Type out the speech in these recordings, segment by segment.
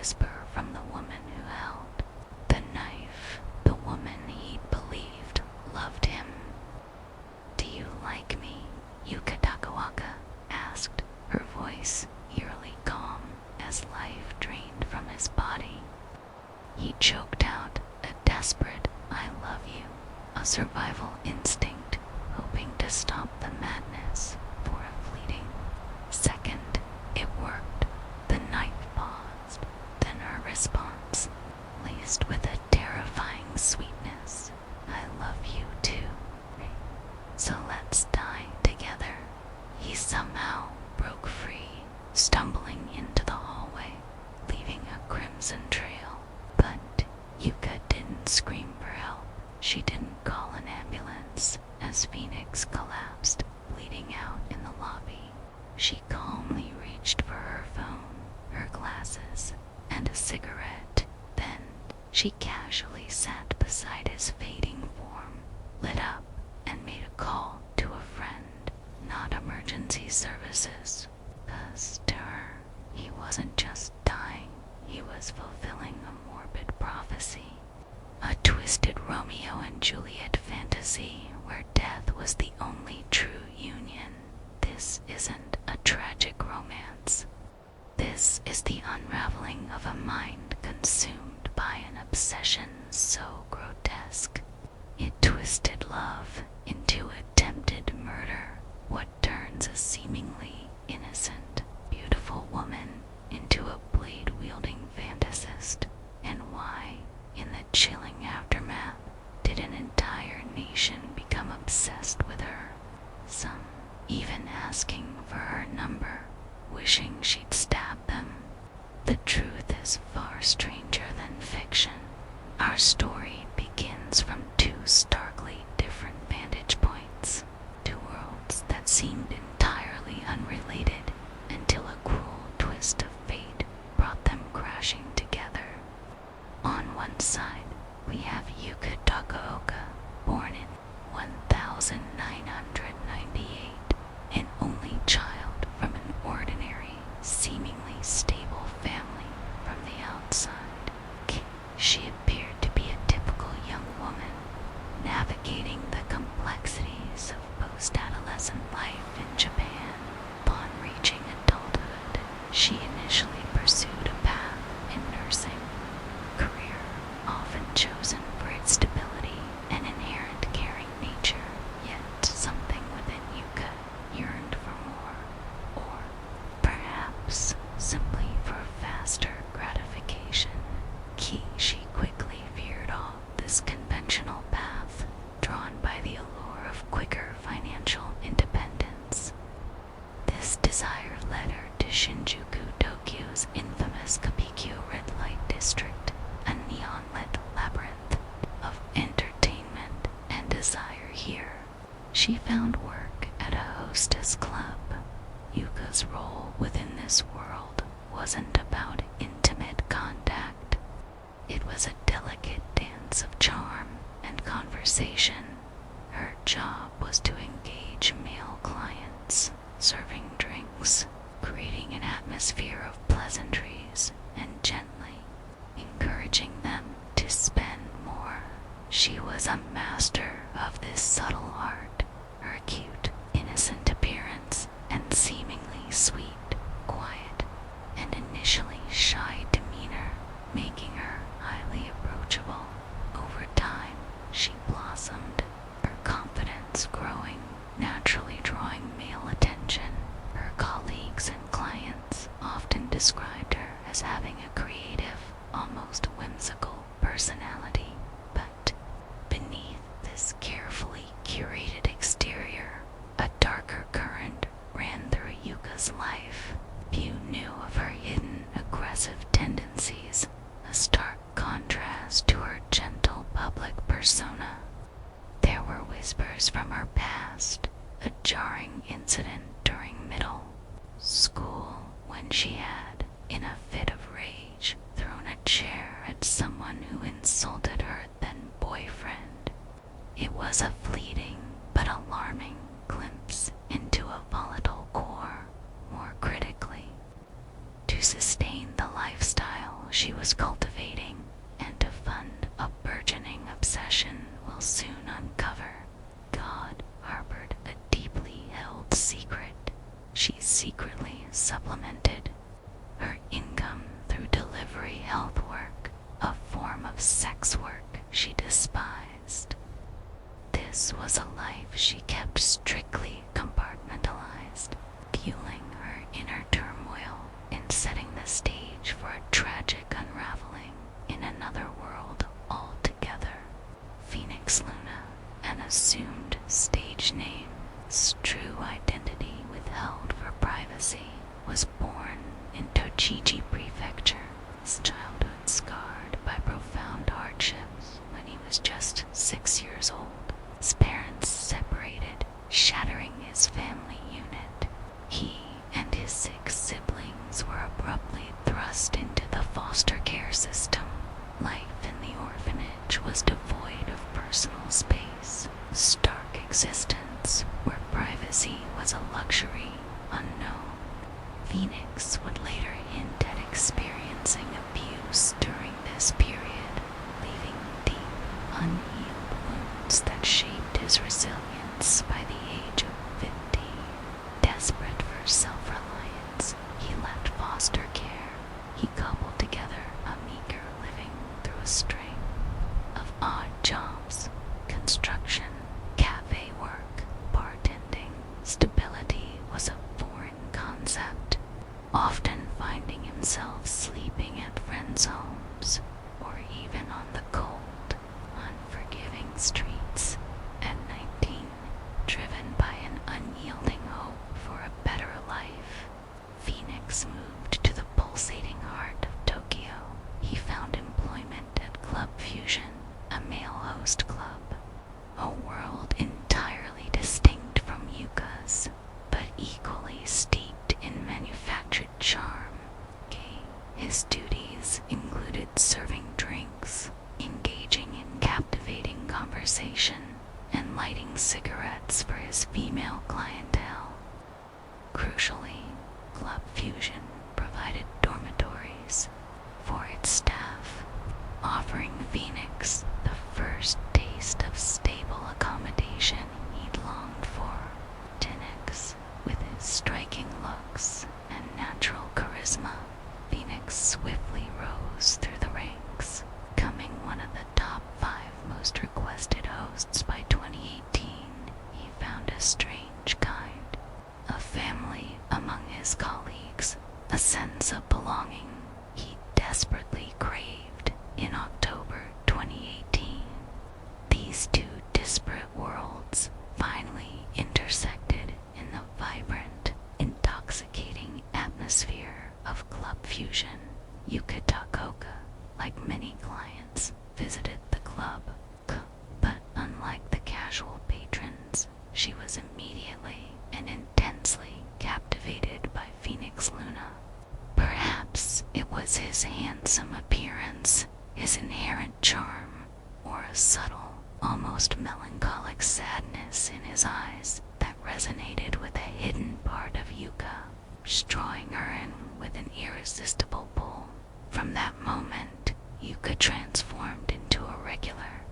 whisper from the woman who held the knife. The woman he'd believed loved him. "Do you like me?" Yuka Takaoka asked, her voice eerily calm as life drained from his body. He choked out a desperate "I love you," a survival instinct hoping to stop the madness for a fleeting second. It worked. The knife paused, then her response, laced with a terrifying sweetness, "I love you too. So let's die together." He somehow broke free, stumbling into the hallway, leaving a crimson trail. But Yuka didn't scream for help. She didn't call an ambulance as Phoenix collapsed, bleeding out in the lobby. She calmly reached for her phone, her glasses, and a cigarette. Then she casually sat beside his fading form, lit up, and made a call to a friend, not emergency services. 'Cause to her, he wasn't just dying, he was fulfilling a morbid prophecy. A twisted Romeo and Juliet fantasy where death was the only true union. This isn't a tragic romance. This is the unraveling of a mind consumed by an obsession so grotesque. It twisted love into attempted murder, what turns a seemingly innocent, beautiful woman into a blade-wielding fantasist, and why, in the chilling aftermath, did an entire nation become obsessed with her, some even asking for her number, wishing she'd stab them. The truth is far stranger than fiction. Our story begins from two starkly different vantage points, two worlds that seemed entirely unrelated until a cruel twist of fate brought them crashing together. On one side, we have Yuka Takaoka, born in 1998, an only child from an ordinary, seemingly stable family from the outside. She appeared to be a typical young woman, navigating the complexities of post-adolescent life in Japan. Upon reaching adulthood, she initially pursued a path in nursing, a career often chosen for its stability and inherent caring nature. Yet something within Yuka yearned for more, or perhaps simply for faster gratification. She quickly veered off this conventional path, drawn by the allure of quicker financial independence. This desire led her to Shinjuku, Tokyo's infamous Kapikyo red light district, a neon-lit labyrinth of entertainment and desire here. She found work at a hostess club. Yuka's role within this world wasn't about intimate contact. It was a delicate dance of charm and conversation. Her job was to engage male clients, serving drinks, creating an atmosphere of pleasantries, and gently encouraging them to spend more. She was a master of this subtle art. Her cute, innocent appearance and seemingly sweet, quiet, and initially shy demeanor, making her highly approachable. Over time, she blossomed, her confidence growing, naturally drawing male attention. Her colleagues and clients often described her as having a creative, almost whimsical personality. But beneath this carefully curated exterior, a darker current ran through Yuka's life. Few knew of her hidden, aggressive tendencies, a stark contrast to her gentle public persona. There were whispers from her past, a jarring incident during middle school when she had she was cultivating and to fund a burgeoning obsession will soon uncover, God harbored a deeply held secret. She secretly supplemented her income through delivery health work, a form of sex work she despised. This was a life she kept strictly compartmentalized, fueling her inner turmoil and setting the stage for a tragic unraveling in another world altogether. Phoenix Luna, an assumed stage name, true identity withheld for privacy, was born in Tochigi Prefecture, his childhood scarred by profound hardships. When he was just 6 years old, his parents separated, shattering his family unit. He and his 6 siblings were abruptly thrust into the foster care system. Life in the orphanage was devoid of personal space, stark existence where privacy was a luxury unknown. Phoenix would later hint at experiencing abuse during this period, leaving deep, unhealed wounds that shaped his resilience by the age of 15. Desperate for self-reliance, he left foster care. He cobbled together a meager living through a string of odd jobs: construction, cafe work, bartending. Stability was a foreign concept, often finding himself sleeping at friends' homes or even on the cold, unforgiving streets. At 19, driven by an unyielding hope for a better life, Phoenix moved to the pulsating heart of Tokyo. He found employment at Club Fusion, a male-host club, a world entirely distinct from Yuka's, but equally steeped in manufactured charm. His duties included serving drinks, engaging in captivating conversation, and lighting cigarettes for his female clientele. Crucially, Club Fusion provided dormitories for its staff, offering Phoenix the first taste of stable accommodation he'd longed for. Tinix, with his striking looks and natural charisma, Phoenix swiftly rose through the ranks, becoming one of the top 5 most requested hosts by 2018. He found a strange kind of family among his colleagues, a sense of belonging he desperately craved. In October 2018, these 2 disparate worlds finally intersected in the vibrant, intoxicating atmosphere of Club Fusion. Yuka Takaoka, like many clients, visited the club, but unlike the casual patrons, she was immediately and intensely captivated by Phoenix Luna. Perhaps it was his handsome appearance, his inherent charm, or a subtle, almost melancholic sadness in his eyes that resonated with a hidden part of Yuka, drawing her in with an irresistible pull. From that moment, Yuka transformed into a regular.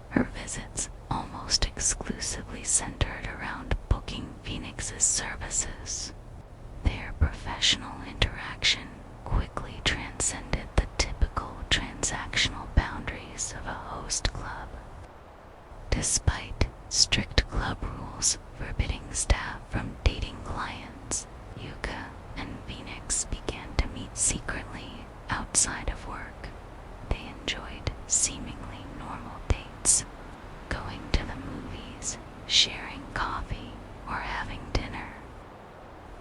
Her visits almost exclusively centered around booking Phoenix's services. Their professional interaction quickly transcended the typical transactional boundaries of a host club. Despite strict club rules forbidding staff from dating clients, Yuka and Phoenix began to meet secretly outside of work. They enjoyed seemingly normal dates, going to the movies, sharing coffee, or having dinner.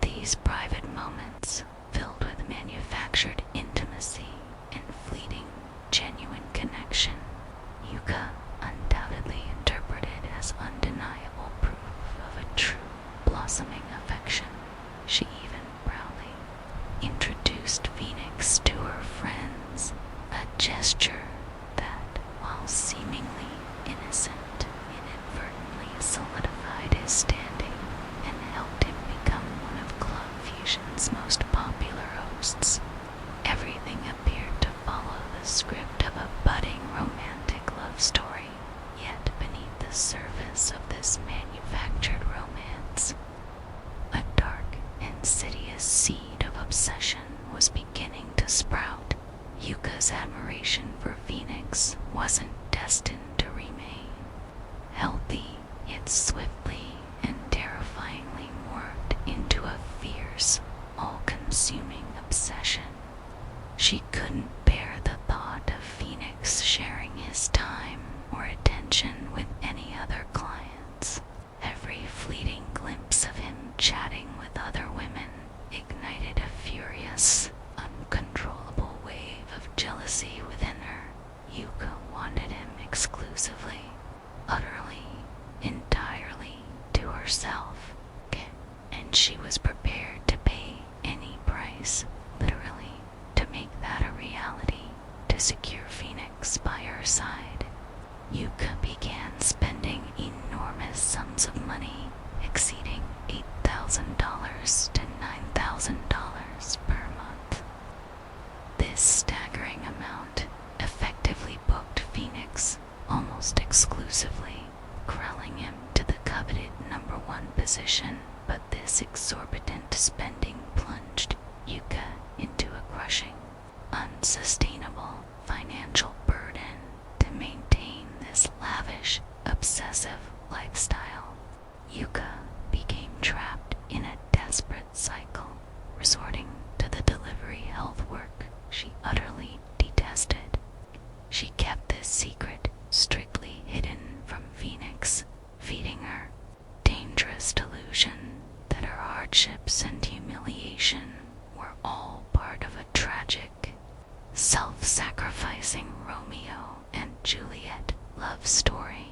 These private moments, filled with manufactured intimacy and fleeting, genuine connection, Yuka undoubtedly interpreted as undeniable proof of a true, blossoming affection. She even proudly introduced Phoenix to her friends, a gesture that, while seemingly innocent, inadvertently solidified his standing and helped him become one of Club Fusion's most popular hosts. Everything appeared to fall script of a budding romantic love story, yet beneath the surface of this manufactured romance, a dark, insidious seed of obsession was beginning to sprout. Yuka's admiration for Phoenix wasn't destined to remain. Healthy, yet swiftly and terrifyingly morphed into a fierce, all-consuming obsession. She couldn't bear the thought of Phoenix sharing his time or attention with any other clients. Every fleeting glimpse of him chatting with other women ignited a furious, uncontrollable wave of jealousy within her. Yuka wanted him exclusively, utterly, entirely to herself, and she was prepared to pay any price, literally, to make that a reality, to secure Phoenix by her side. Yuka began spending enormous sums of money, exceeding $8,000 to $9,000 per month. This staggering amount effectively booked Phoenix almost exclusively, corralling him to the coveted #1 position, but this exorbitant spending plunged Yuka into a crushing, unsustainable financial burden to maintain this lavish, obsessive lifestyle. Yuka became trapped in a desperate cycle, resorting to the delivery health work she utterly detested. She kept this secret strictly hidden from Phoenix, feeding her dangerous delusion that her hardships and humiliation were all part of a tragic, self-sacrificing Romeo and Juliet love story.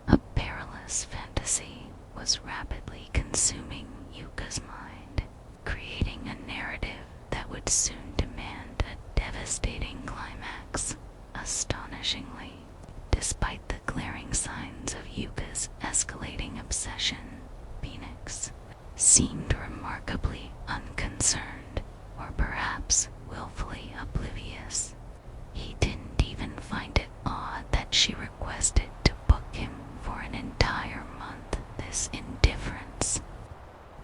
A perilous fantasy was rapidly consuming Yuka's mind, creating a narrative that would soon demand a devastating climax. Astonishingly, despite the glaring signs of Yuka's escalating obsession, Phoenix seemed remarkably unconcerned, or perhaps willfully oblivious. He didn't even find it odd that she requested to book him for an entire month. This indifference,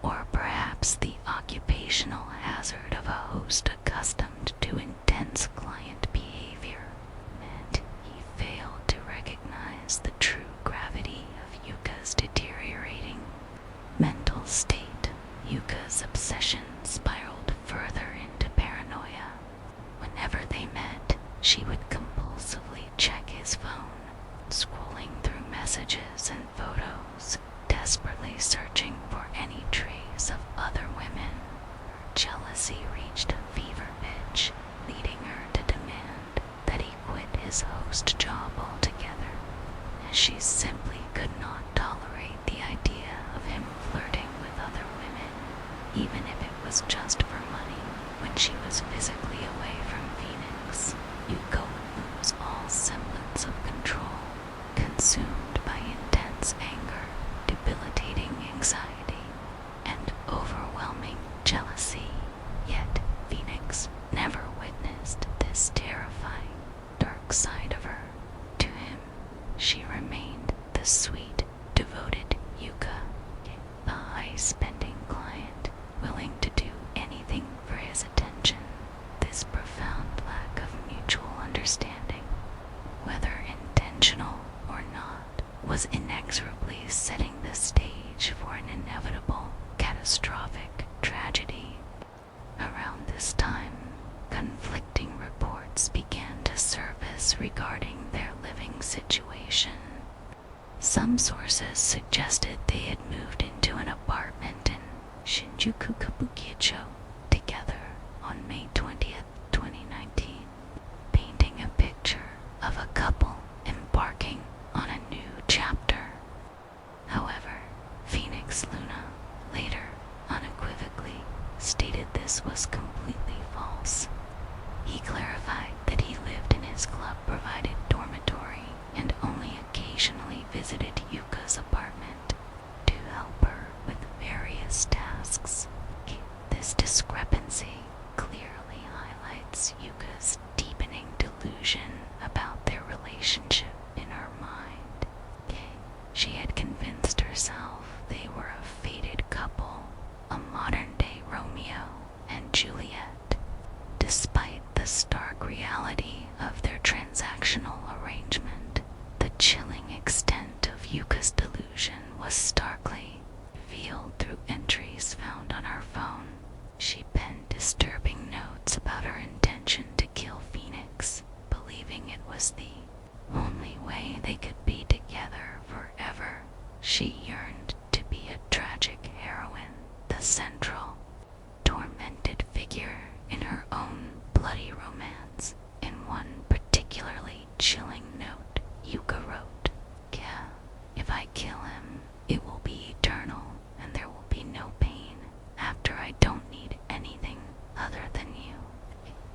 or perhaps the occupational hazard of a host accustomed to intense client behavior, meant he failed to recognize the true gravity of Yuka's deteriorating mental state. Yuka's obsession spiraled further into paranoia. Whenever they met, she would compulsively check his phone, scrolling through messages and photos, desperately searching for any trace of other women. Her jealousy reached a fever pitch, leading her to demand that he quit his host job altogether, as she simply could not tolerate the idea of him flirting with other women, even if it was just for money. When she was physically away from Phoenix, Yuka would lose all semblance of control, consumed by intense anger, debilitating anxiety, and overwhelming jealousy. Yet Phoenix never witnessed this terrifying, dark side of her. To him, she remained the sweet, devoted Yuka, the high-spending client, willing to do anything for his attention. This profound lack of mutual understanding, whether intentional or not, was inexorably setting the stage for an inevitable, catastrophic tragedy. Around this time, conflicting reports began to surface regarding their living situation. Some sources suggested they had moved into an apartment in Shinjuku Kabukicho together on May 20th, 2019, painting a picture of a couple embarking on a new chapter. However, Phoenix Luna later unequivocally stated this was completely false. He clarified that he lived in his club-provided dormitory and only occasionally visited Yuka's apartment to help her with various tasks. This discrepancy clearly highlights Yuka's deepening delusion delusion about their relationship in her mind. She had convinced herself they were a fated couple, a modern-day Romeo and Juliet. Despite the stark reality of their transactional arrangement, the chilling extent of Yuka's delusion was starkly revealed through entries found on her phone. She penned disturbing notes about her intention to kill Phoenix, believing it was the only way they could be together forever. She yearned to be a tragic heroine, the central, tormented figure in her own bloody romance. In one particularly chilling note, Yuka wrote, "Yeah, if I kill him, it will be eternal, and there will be no pain. After I don't need anything other than you."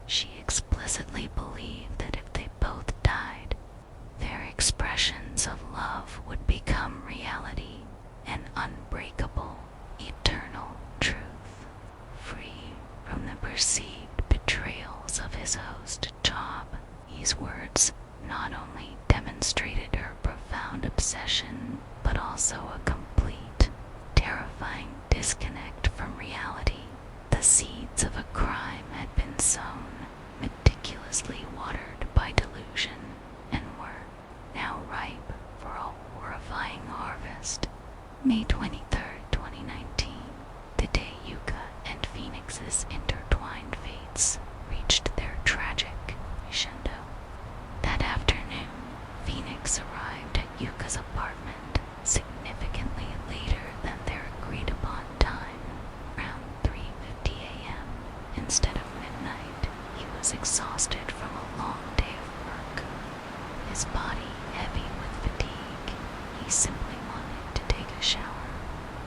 She explicitly believed that if they both died, their expressions of love would become reality, an unbreakable, eternal truth. Free from the perceived betrayals of his host, Job, these words not only demonstrated her profound obsession, but also a complete, terrifying disconnect from reality. The seeds of a crime had been sown, meticulously watered by delusion, and were now ripe for a horrifying harvest. May 23rd, 2019, the day Yuka and Phoenix's intertwined fates reached their tragic crescendo. That afternoon, Phoenix arrived at Yuka's apartment significantly later than their agreed-upon time, around 3:50 a.m. Instead of midnight. He was exhausted from a long day of work, his body heavy with fatigue. He simply wanted to take a shower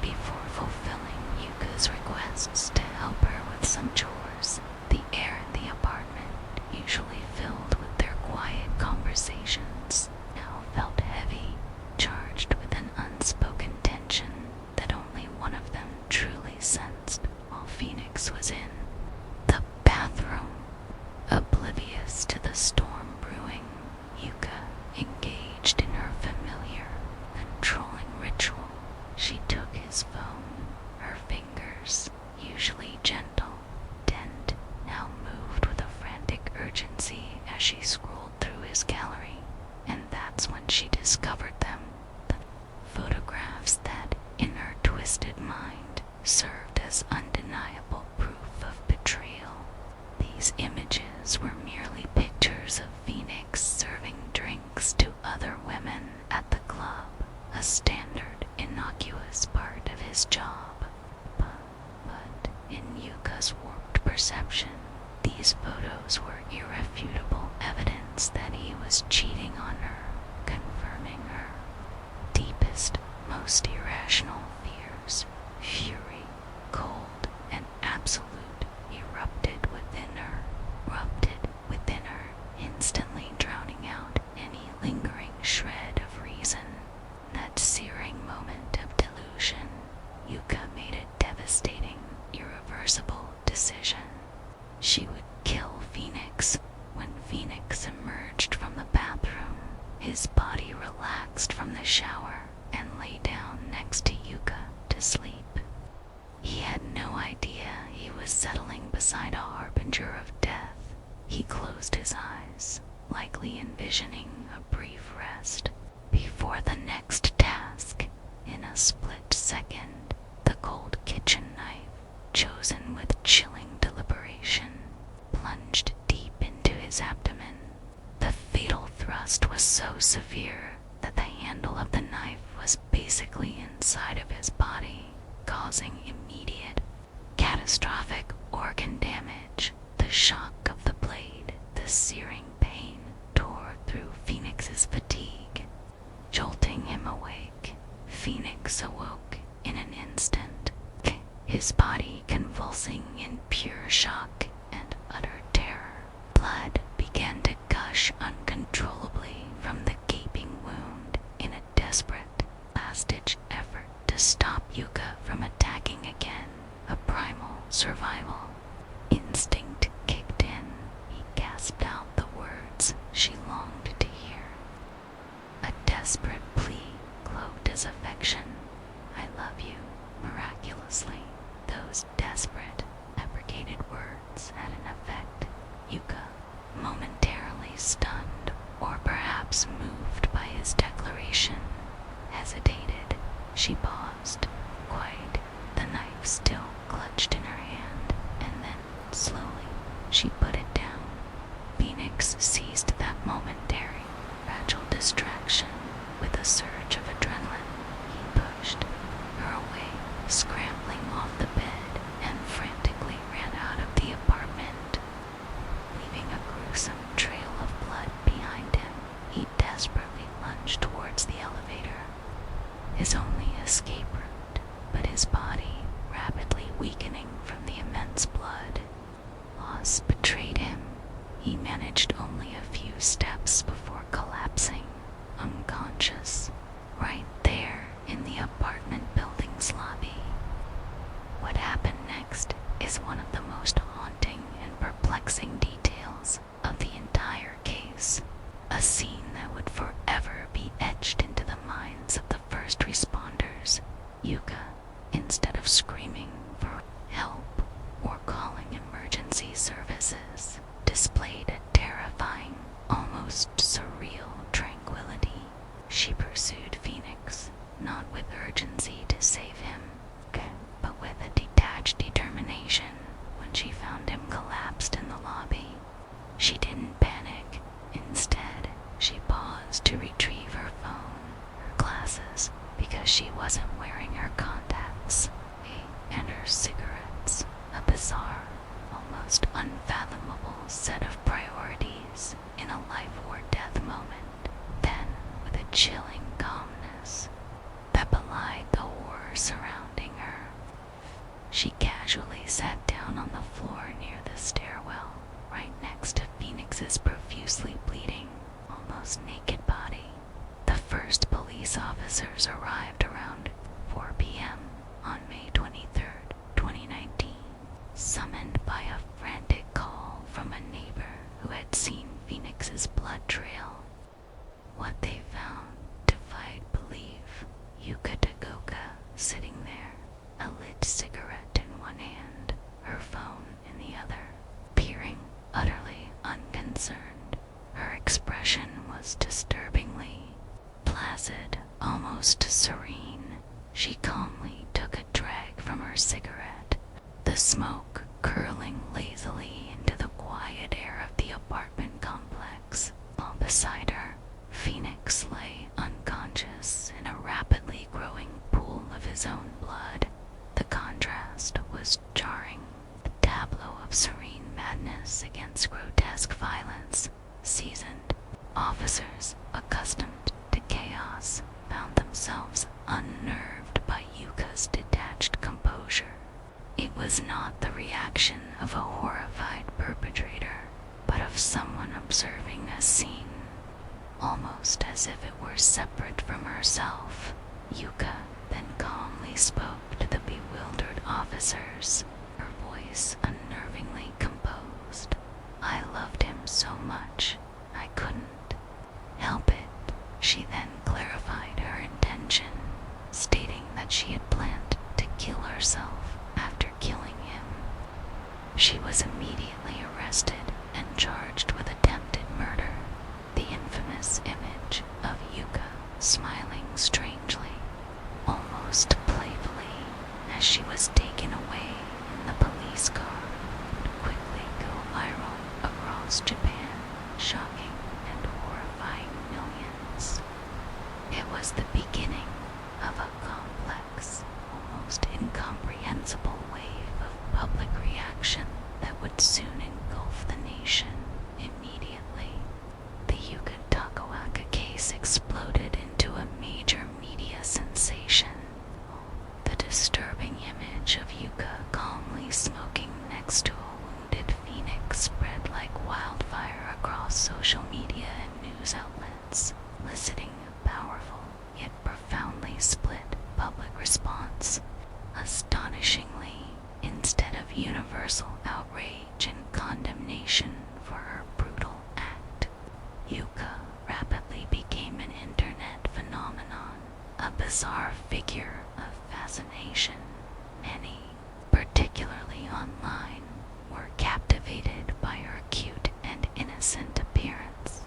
before fulfilling Yuka's requests to help her with some chores. The air in the apartment, usually filled with their quiet conversations, now felt heavy, charged with an unspoken tension that only one of them truly sensed while Phoenix was in the bathroom. Oblivious to the storm brewing, Yuka engaged in her familiar, controlling ritual. She took his phone, her fingers, usually gentle, dent, now moved with a frantic urgency as she scrolled through his gallery, and that's when she discovered them. The photographs that, in her twisted mind, served as undeniable proof of betrayal. These images were merely pictures of Phoenix serving drinks to other women at the club, a standard, innocuous part of his job. But in Yuka's warped perception, these photos were irrefutable evidence that he was cheating on her, confirming her deepest, most irrational fears. Fury, cold and absolute, erupted within her, instantly drowning out any lingering shred of reason. In that searing moment of delusion, Yuka made a devastating, irreversible decision. She would kill Phoenix. When Phoenix emerged from the bathroom, his body relaxed from the shower and lay down next to Yuka to sleep. He had no idea he was settling beside a harbinger of death. He closed his eyes, likely envisioning a brief rest before the next task. In a split second, the cold kitchen knife, chosen with chilling deliberation, plunged deep into his abdomen. The fatal thrust was so severe that the handle of the knife was basically inside of his body, causing immediate, catastrophic organ damage. The shock of the blade, the searing pain, tore through Phoenix's fatigue, jolting him awake. Phoenix awoke in an instant, his body convulsing in pure shock and utter terror. Blood began to gush uncontrollably from the gaping wound in a desperate, last-ditch effort to stop Yuka from attacking again. A primal survival instinct kicked in. stunned or perhaps moved by his declaration, hesitated. She paused, quiet, the knife still clutched in her hand, and then, slowly, she put it down. Phoenix seized that momentary, fragile distraction with a surge of adrenaline. He pushed her away, scrambling off the bed, and frantically ran out of the apartment, leaving a gruesome trail of blood behind him. He desperately lunged towards the elevator, his only escape route, but his body rapidly weakening from the immense blood. Loss betrayed him. He managed only a few steps before collapsing, unconscious, right there in the apartment building's lobby. What happened next is one of the most haunting and perplexing details of the entire case, a scene that would forever be etched into the minds of the first responders. Yuka, instead of screaming for help or calling emergency services, displayed a terrifying, almost surreal tranquility. She pursued Phoenix, not with urgency to save him, but with a detached determination. When she found him collapsed in the lobby, she didn't panic. Instead, she paused to retrieve her phone, her glasses, because she wasn't wearing her contacts, and her cigarettes. A bizarre, almost unfathomable set of priorities in a life or death moment. Then, with a chilling calmness that belied the horror surrounding her, she casually sat down on the floor near the stairwell, right next to Phoenix's profusely bleeding, almost naked body. The first police officers arrived around 4 p.m. on May 23rd, 2019, summoned by a frantic call from a neighbor who had seen Phoenix's blood trail. What they found defied belief. Yuka Takaoka sitting there, a lit cigarette in one hand, her phone in the other, peering utterly unconcerned. Her expression was disturbingly placid, almost serene. She calmly took a drag from her cigarette, the smoke curling lazily into the quiet air of the apartment complex. While beside her, Phoenix lay unconscious in a rapidly growing pool of his own blood. The contrast was jarring, a tableau of serene madness against grotesque violence. Seasoned officers, accustomed to chaos, found themselves unnerved by Yuka's detached composure. It was not the reaction of a horrified perpetrator, but of someone observing a scene, almost as if it were separate from herself. Yuka then calmly spoke to the bewildered officers, her voice unnervingly composed. "I loved him so much, I couldn't help it." She then clarified her intention, stating that she had planned to kill herself after killing him. She was immediately arrested and charged with attempted murder. The infamous image of Yuka smiling strangely, almost playfully, as she was taken away in the police car would quickly go viral across Japan, shocking and horrifying millions. It was the beginning of a complex, almost incomprehensible wave of public reaction that would soon engulf the nation. Immediately, the Yuka Takaoka case exploded into a major media sensation. The disturbing image of Yuka calmly smoking next to a wounded Phoenix spread like wildfire across social media and news outlets, eliciting a powerful yet profoundly split public response. Astonishingly, instead of universal outrage and condemnation for her brutal act, Yuka rapidly became an internet phenomenon, a bizarre figure of fascination. Many, particularly online, were captivated by her cute and innocent appearance.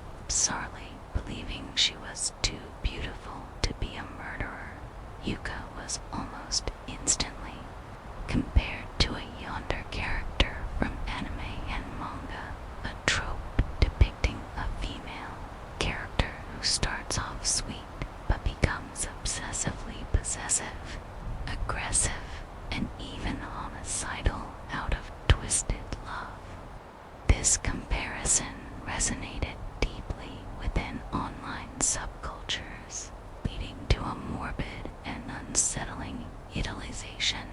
resonated deeply within online subcultures, leading to a morbid and unsettling idealization.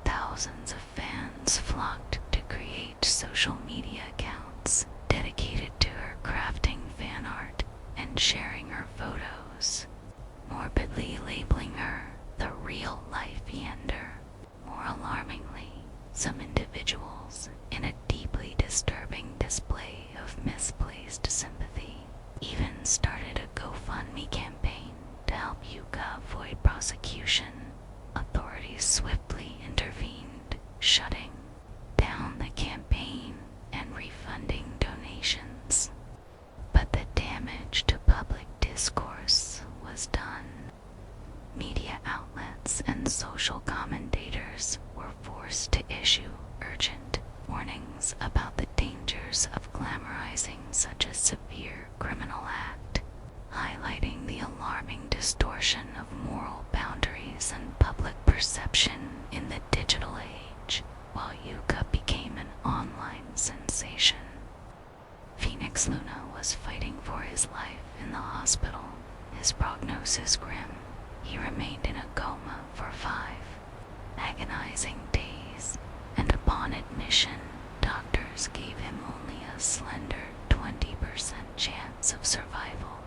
Thousands of fans flocked to create social media accounts dedicated to her crafting fan art and sharing her photos, morbidly labeling her the real-life Eander. More alarmingly, some individuals, in a deeply disturbing display of misplaced sympathy, even started a GoFundMe campaign to help Yuka avoid prosecution. Authorities swiftly intervened, shutting down the campaign and refunding donations. But the damage to public discourse was done. Media outlets and social commentators were forced to issue urgent warnings about the dangers of glamorizing such a severe criminal act, highlighting the alarming distortion of moral boundaries and public perception in the digital age, while Yuka became an online sensation. Phoenix Luna was fighting for his life in the hospital, his prognosis grim. He remained in a coma for 5 agonizing days, and upon admission, doctors gave him only a slender 20% chance of survival.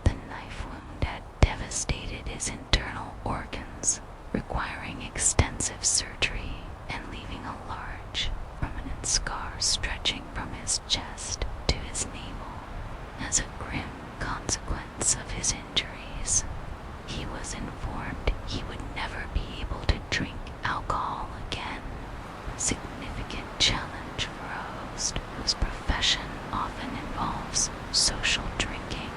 The knife wound had devastated his internal organs, requiring extensive surgery and leaving a large, permanent scar stretching from his chest to his navel. As a grim consequence of his injuries, he was informed he would never be able to drink alcohol again, a significant challenge for a host whose profession often involves social drinking.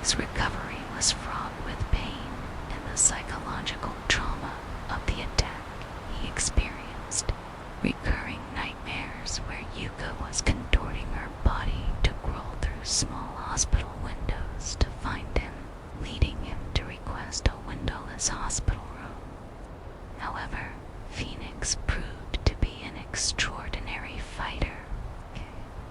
His recovery was fraught with pain and the psychological trauma of the attack he experienced, recurring nightmares where Yuka was contorting her body to crawl through small hospital windows to find him, leading him to request a windowless hospital room. However, Phoenix proved to be an extraordinary fighter,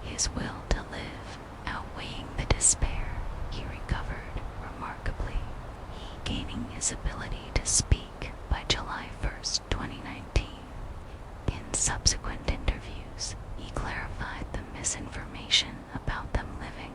his will to live outweighing the despair. He recovered remarkably, gaining his ability to speak by July 1st, 2019. In subsequent interviews, he clarified the misinformation about them living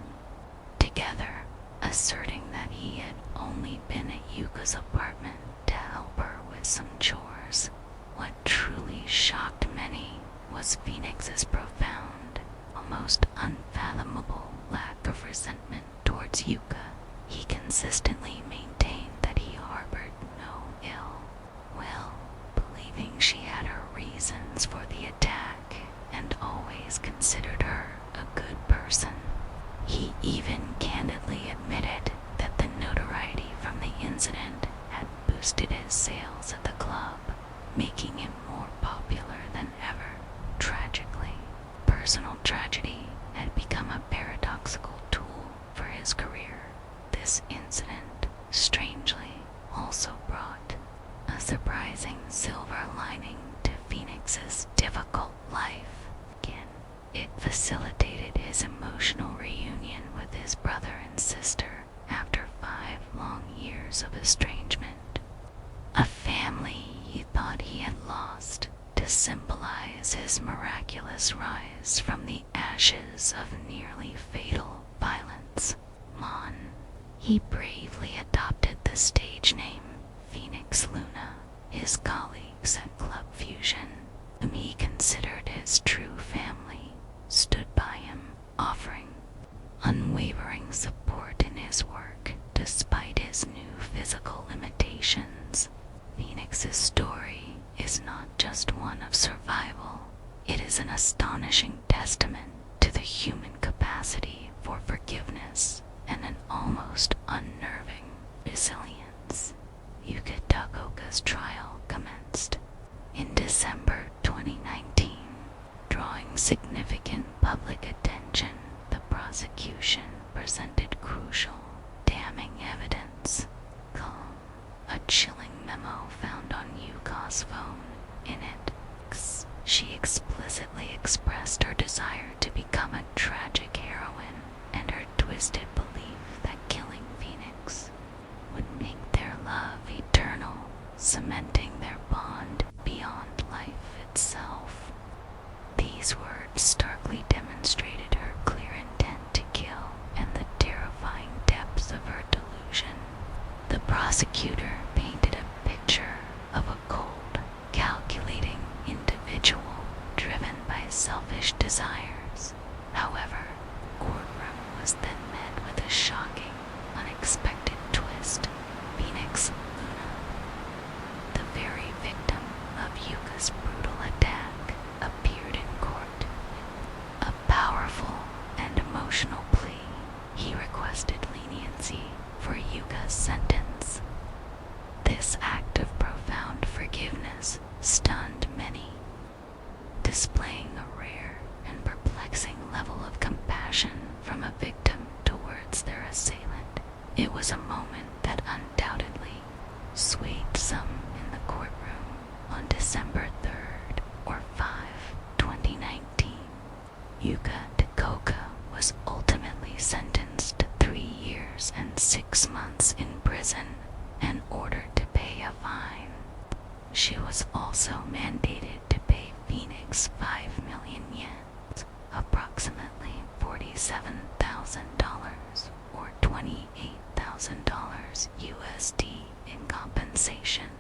together, asserting that he had only been at Yuka's apartment to help her with some chores. What truly shocked many was Phoenix's profound, almost unfathomable lack of resentment towards Yuka. He consistently maintained that he harbored no ill will, believing she had her reasons for the attack and always considered her a good person. He even candidly admitted that the notoriety from the incident had boosted his sales at the club, making him more popular than ever. Tragically, personal tragedy had become a paradoxical tool for his career. This incident, strangely, also brought a surprising silver lining to Phoenix's difficult life. Again, it facilitated his emotional reunion with his brother and sister after 5 long years of estrangement. A family he thought he had lost to symbolize his miraculous rise from the ashes of nearly fatal violence. He bravely adopted the stage name Phoenix Luna. His colleagues at Club Fusion, whom he considered his true family, stood by him, offering unwavering support in his work despite his new physical limitations. Phoenix's story is not just one of survival, it is an astonishing testament to the human capacity for forgiveness and an almost unnerving resilience. Yuka Takaoka's trial commenced in December 2019, drawing significant public attention. The prosecution presented crucial, damning evidence. A chilling memo found on Yuka's phone. In it, she explicitly expressed her desire to become a tragic sentenced to 3 years and 6 months in prison and ordered to pay a fine. She was also mandated to pay Phoenix 5 million yen, approximately $47,000 or $28,000 USD in compensation.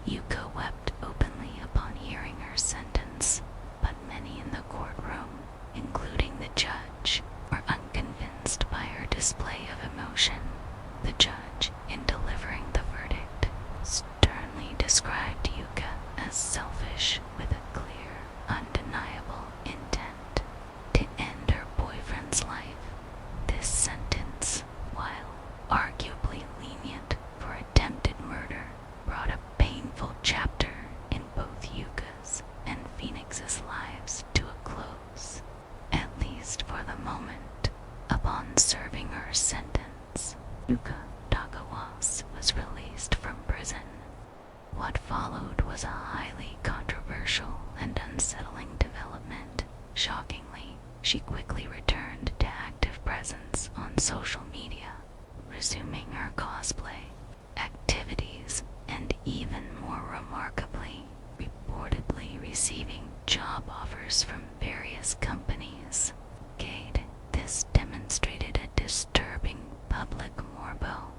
Yuka wept openly upon hearing her sentence, but many in the courtroom, including the judge, were unconvinced by her display of emotion. The judge, in delivering the verdict, sternly described Yuka as selfish with a clear, undeniable intent to end her boyfriend's life. This sentence, while arguably lenient for attempted murder, brought a painful chapter in both Yuka's and Phoenix's lives to a close, at least for the moment. Upon serving her sentence, Yuka Takaoka was released from prison. What followed was a highly controversial and unsettling development. Shockingly, she quickly returned to active presence on social media, resuming her cosplay activities and, even more remarkably, reportedly receiving job offers from various companies. This demonstrated a disturbing public morbo,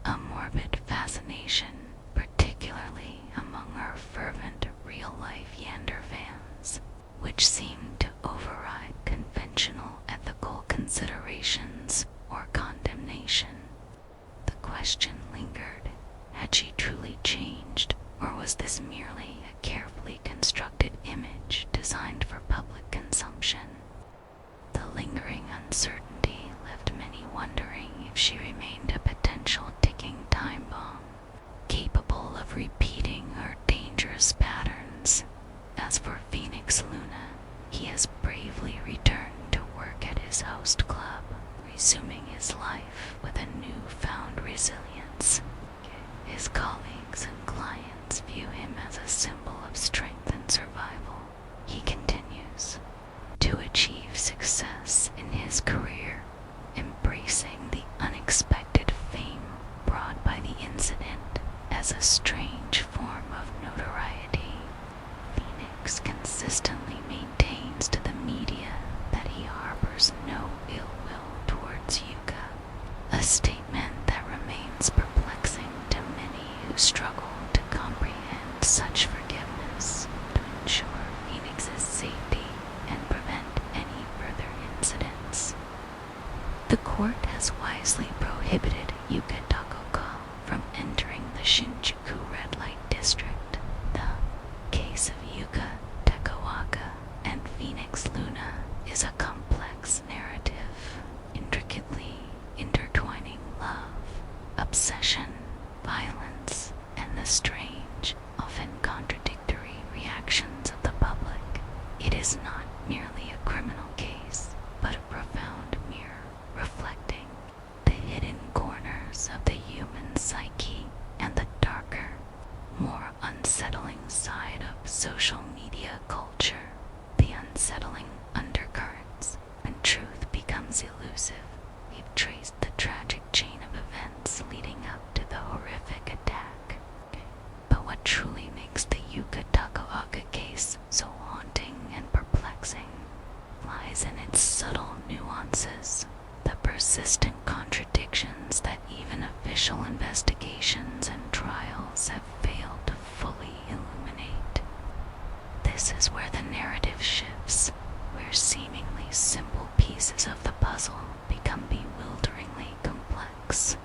a morbid fascination, particularly among her fervent real-life Yander fans, which seemed to override conventional ethical considerations or condemnation. The question lingered: had she truly changed, or was this merely a carefully constructed image designed for public consumption? The lingering uncertainty left many wondering if she remained a potential ticking time bomb, capable of repeating her dangerous patterns. As for Phoenix Luna, he has bravely returned to work at his host club, resuming his life with a newfound resilience. His colleagues and clients view him as a symbol of strength and survival. He continues to achieve success in his career, embracing the unexpected fame brought by the incident as a strange form of notoriety. Phoenix consistently maintains to the media that he harbors no ill will towards Yuka, a statement that remains perplexing to many who struggle to comprehend such forgiveness to ensure Phoenix's safety and prevent any further incidents. The court has wisely prohibited Yuka Takaoka from entering the Shinjuku red light district. The case of Yuka Takaoka and Phoenix Luna is a complex narrative, intricately intertwining love, obsession, violence, and the strange, often contradictory reactions of the public. It is not merely a criminal case, but a profound mirror reflecting the hidden corners of the human psyche and the darker, more unsettling side of social media culture. The unsettling undercurrents when truth becomes elusive. We've traced the tragic chain of events leading up to the horrific attack. But what truly makes the Yuka Takaoka case so haunting and perplexing lies in its subtle nuances, the persistent contradictions that even official investigations and trials have failed to fully illuminate. This is where the narrative shifts, where seemingly simple pieces of the puzzle become bewilderingly complex,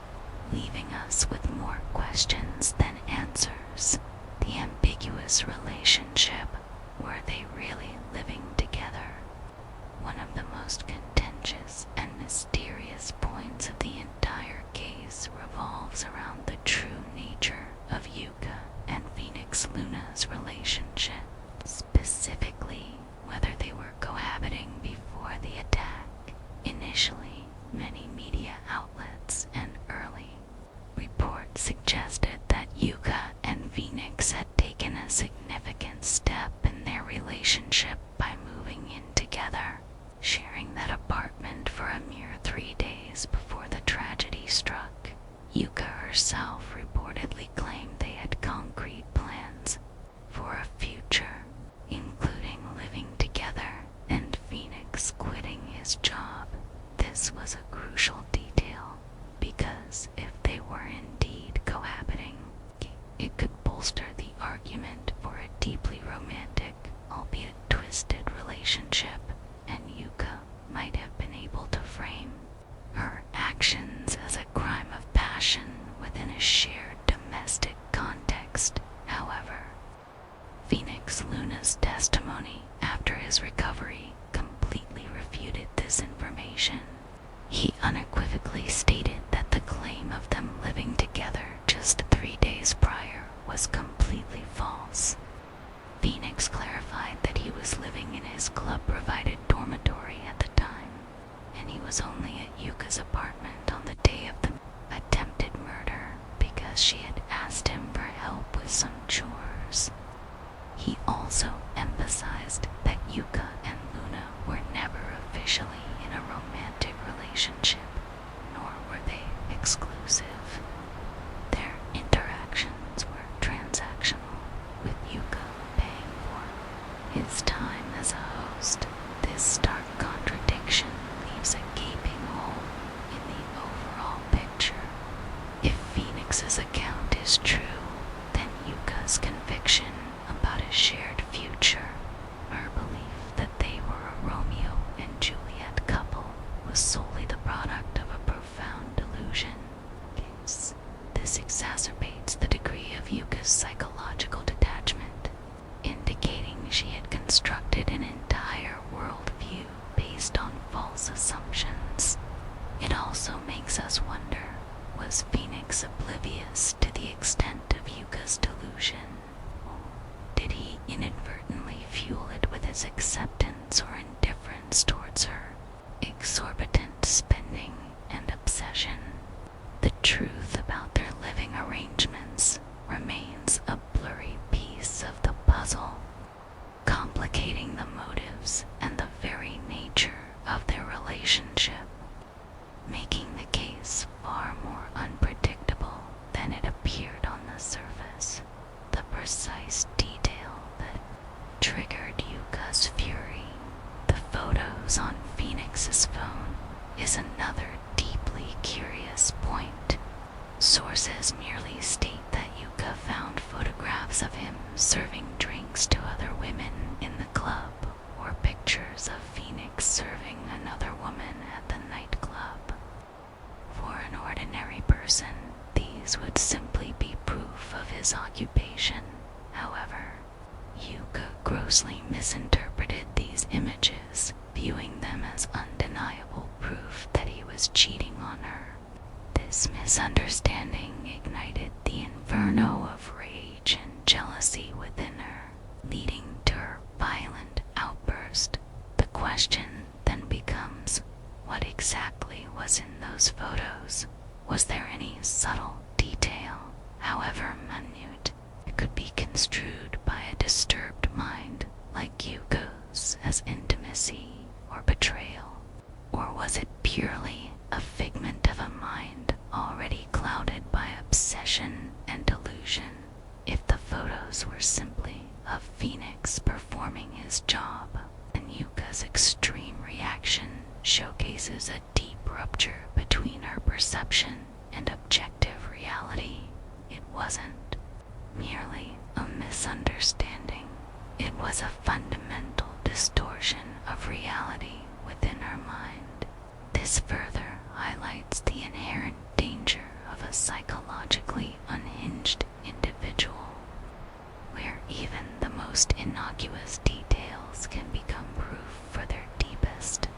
leaving us with more questions than answers. The ambiguous relationship, were they really living together? One of the most contentious and mysterious points of the entire case revolves around the true nature of Yuka and Phoenix Luna's relationship, specifically whether they were cohabiting before the attack. Initially, many media outlets and early reports suggested that Yuka and Phoenix had taken a significant step in their relationship by moving in together, sharing that apartment for a mere was only at Yuka's apartment on the day of the attempted murder because she had asked him for help with some chores. He also emphasized that Yuka and Luna were never officially in a romantic relationship, nor were they exclusive. Their interactions were transactional, with Yuka paying for his time as a host. This stark contradiction leaves a gaping hole in the overall picture. If Phoenix's account is true, then Yuka's conviction about a shared future, her belief that they were a Romeo and Juliet couple, was solely the product of a profound delusion. This exacerbates the degree of Yuka's psychological detachment, indicating she had constructed an entire worldview based on false assumptions. It also makes us wonder, was Phoenix oblivious to the extent of Yuka's delusion? Did he inadvertently fuel it with his acceptance or indifference towards her exorbitant spending and obsession? The truth about their living arrangements remains a blurry piece of the puzzle, complicating the motives and the very nature of their relationship, making the case far more unpredictable than it appeared on the surface. The precise detail that triggered Yuka's fury, the photos on Phoenix's phone, is another deeply curious point. Sources merely state that Yuka found photographs of him serving drinks to other women in the club, or pictures of Phoenix serving another woman at the nightclub. For an ordinary person, these would simply be proof of his occupation. However, Yuka grossly misinterpreted these images, viewing them as undeniable proof that he was cheating on her. This misunderstanding ignited the inferno of rage and jealousy within her, leading to her violent outburst. The question then becomes, what exactly was in those photos? Was there any subtle detail, however minute, that could be construed by a disturbed mind like Yuka's as intimacy or betrayal? Or was it purely a figment of a mind already clouded by obsession and delusion? If the photos were simply of Phoenix performing his job, then Yuka's extreme reaction showcases a deep rupture between her perception and objective reality. It wasn't merely a misunderstanding. It was a fundamental distortion of reality within her mind. This further highlights the inherent danger of a psychologically unhinged individual, where even the most innocuous details can become proof for their deepest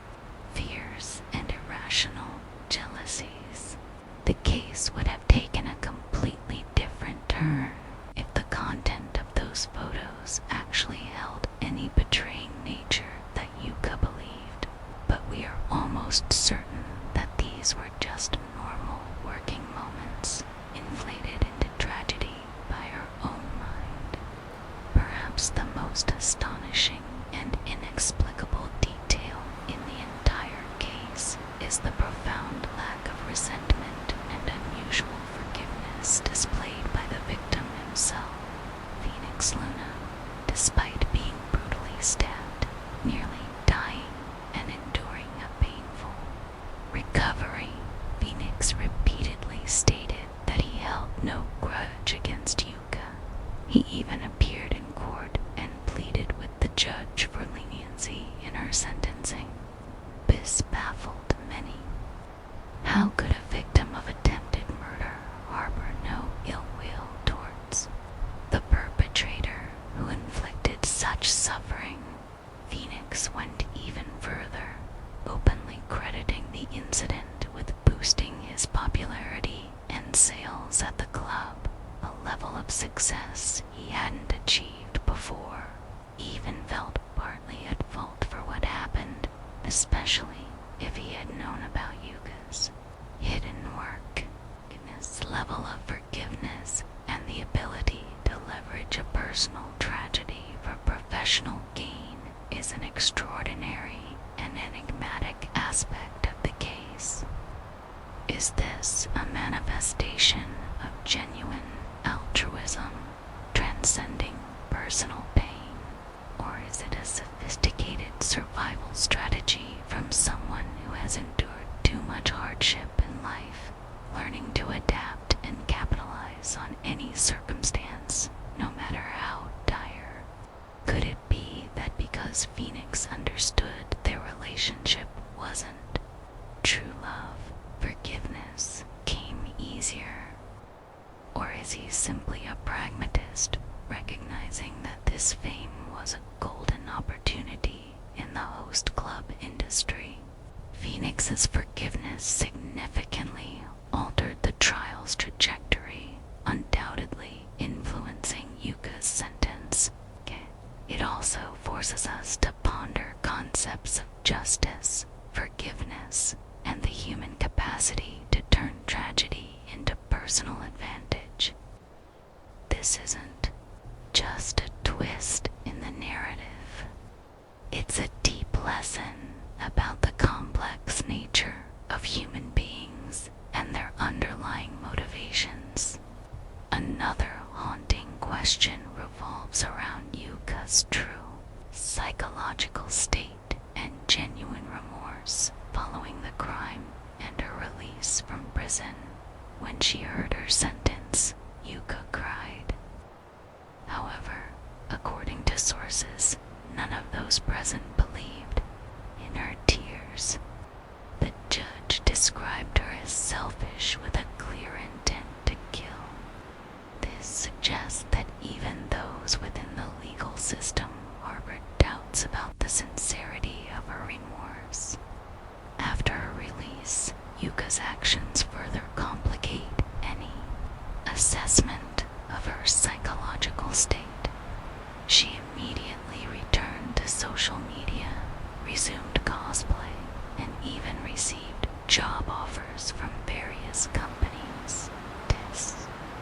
fears and irrational jealousies. The case would have taken a completely different turn if the content of those photos actually held any betraying nature that Yuka believed, but we are almost certain that these were just normal working moments, inflated into tragedy by her own mind. Perhaps the most astonishing and inexplicable detail in the entire case is the profound lack of resentment and unusual forgiveness displayed by the victim himself, Phoenix Luna. Despite being brutally stabbed, nearly dying, and enduring a painful recovery, Phoenix repeatedly stated that he held no grudge against Yuka. He even appeared in court and pleaded with the judge for leniency in her sentencing. This baffled many. How could a victim of attempted murder harbor no ill will towards the perpetrator who inflicted such suffering? Phoenix went even further, openly crediting the incident with boosting his popularity and sales at the club, a level of success he hadn't achieved before. He even felt partly at fault for what happened, especially if he had known level of forgiveness and the ability to leverage a personal tragedy for professional gain is an extraordinary and enigmatic aspect of the case. Is this a manifestation of genuine altruism, transcending personal pain, or is it a sophisticated survival strategy from someone who has endured too much hardship in life, learning to adapt and capitalize on any circumstance, no matter how dire? Could it be that because Phoenix understood their relationship wasn't true love, forgiveness came easier? Or is he simply a pragmatist, recognizing that this fame was a golden opportunity in the host club industry? Phoenix's forgiveness significantly altered the trial's trajectory, undoubtedly influencing Yuka's sentence. It also forces us to ponder concepts of justice, forgiveness, and the human capacity to turn tragedy into personal advantage. This isn't just a twist in the narrative. It's a deep lesson about the complex nature of human beings and their underlying motivations. Another haunting question revolves around Yuka's true psychological state and genuine remorse following the crime and her release from prison. When she heard her sentence, Yuka cried. However, according to sources, none of those present believed in her tears. The judge described her as selfish with a clear intent to kill. This suggests that even those within the legal system harbored doubts about the sincerity of her remorse. After her release, Yuka's actions further complicate any assessment of her psychological state. She immediately returned to social media, resumed cosplay, and even received job offers from various companies.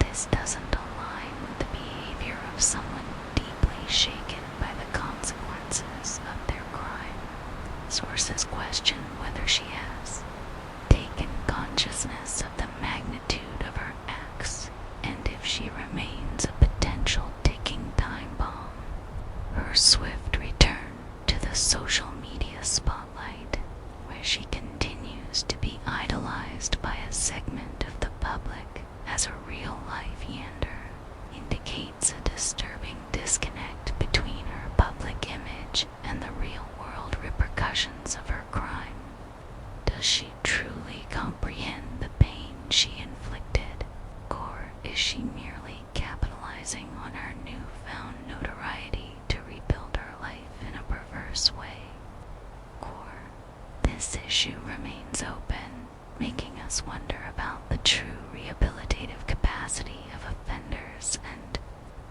This doesn't align with the behavior of someone deeply shaken by the consequences of their crime. Sources question whether she has taken consciousness of the magnitude of her acts and if she remains a potential ticking time bomb. Her swift return to the social media spotlight, where she continues to be idolized by a segment of the public as a real-life Yander, indicates a disturbing disconnect between her public image and the real-world repercussions of her crime. Does she truly comprehend the pain she inflicted, or is she merely capitalizing on her newfound notoriety to rebuild her life in a perverse way? Or this issue remains open, making us wonder about the true rehabilitative capacity of offenders and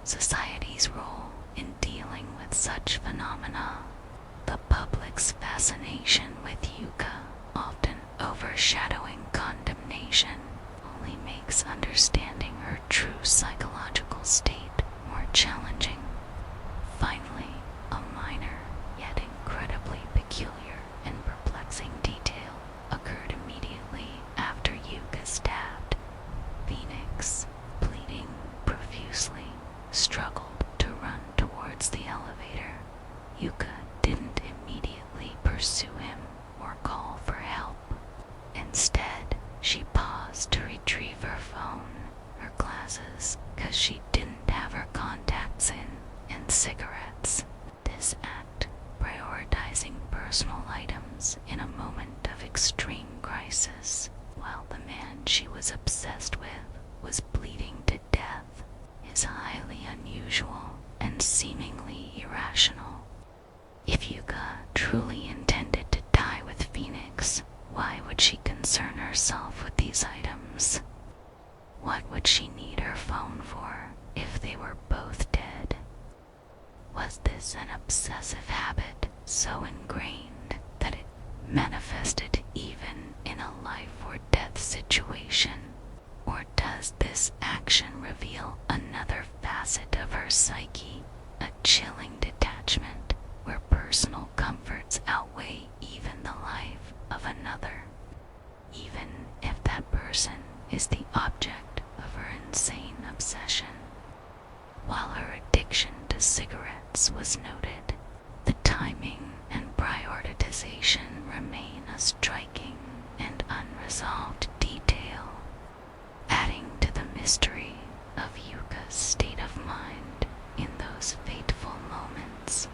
society's role in dealing with such phenomena. The public's fascination with Yuka, often overshadowing condemnation, only makes understanding her true psychological state more challenging. Finally, a minor, yet incredibly peculiar and perplexing detail occurred immediately after Yuka stabbed. Phoenix, bleeding profusely, struggled to run towards the elevator. Yuka didn't immediately pursue him or call for help. Instead, she paused to retrieve her phone, her glasses, because she didn't have her contacts in, and cigarettes. This act, prioritizing personal items in a moment of extreme crisis, while the man she was obsessed with was bleeding to death, is highly unusual and seemingly irrational. If Yuka truly intended to die with Phoenix, why would she concern herself with these items? What would she need her phone for if they were both dead? Was this an obsessive habit so ingrained that it manifested even in a life or death situation? Or does this action reveal another facet of her psyche, a chilling detachment where personal comforts outweigh even the life of another, even if that person is the object of her insane obsession. While her addiction to cigarettes was noted, the timing and prioritization remain a striking and unresolved detail, adding to the mystery of Yuka's state of mind in those fateful moments.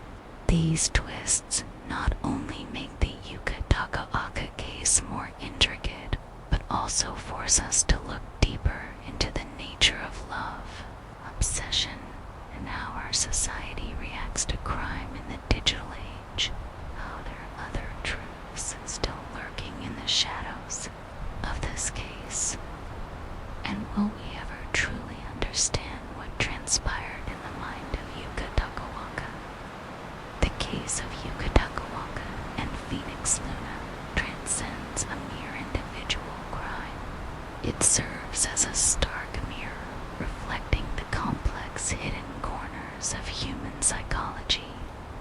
These twists not only make the Yuka Takaoka case more intricate, but also force us to look deeper into the nature of love, obsession, and how our society reacts to crime in the digital age. How there are other truths still lurking in the shadows of this case. And will we ever truly understand what transpired in the mind of Yuka Takaoka? The case of Yuka Takaoka and Phoenix Luna transcends a mere individual crime. It serves as a stark mirror reflecting the complex hidden corners of human psychology,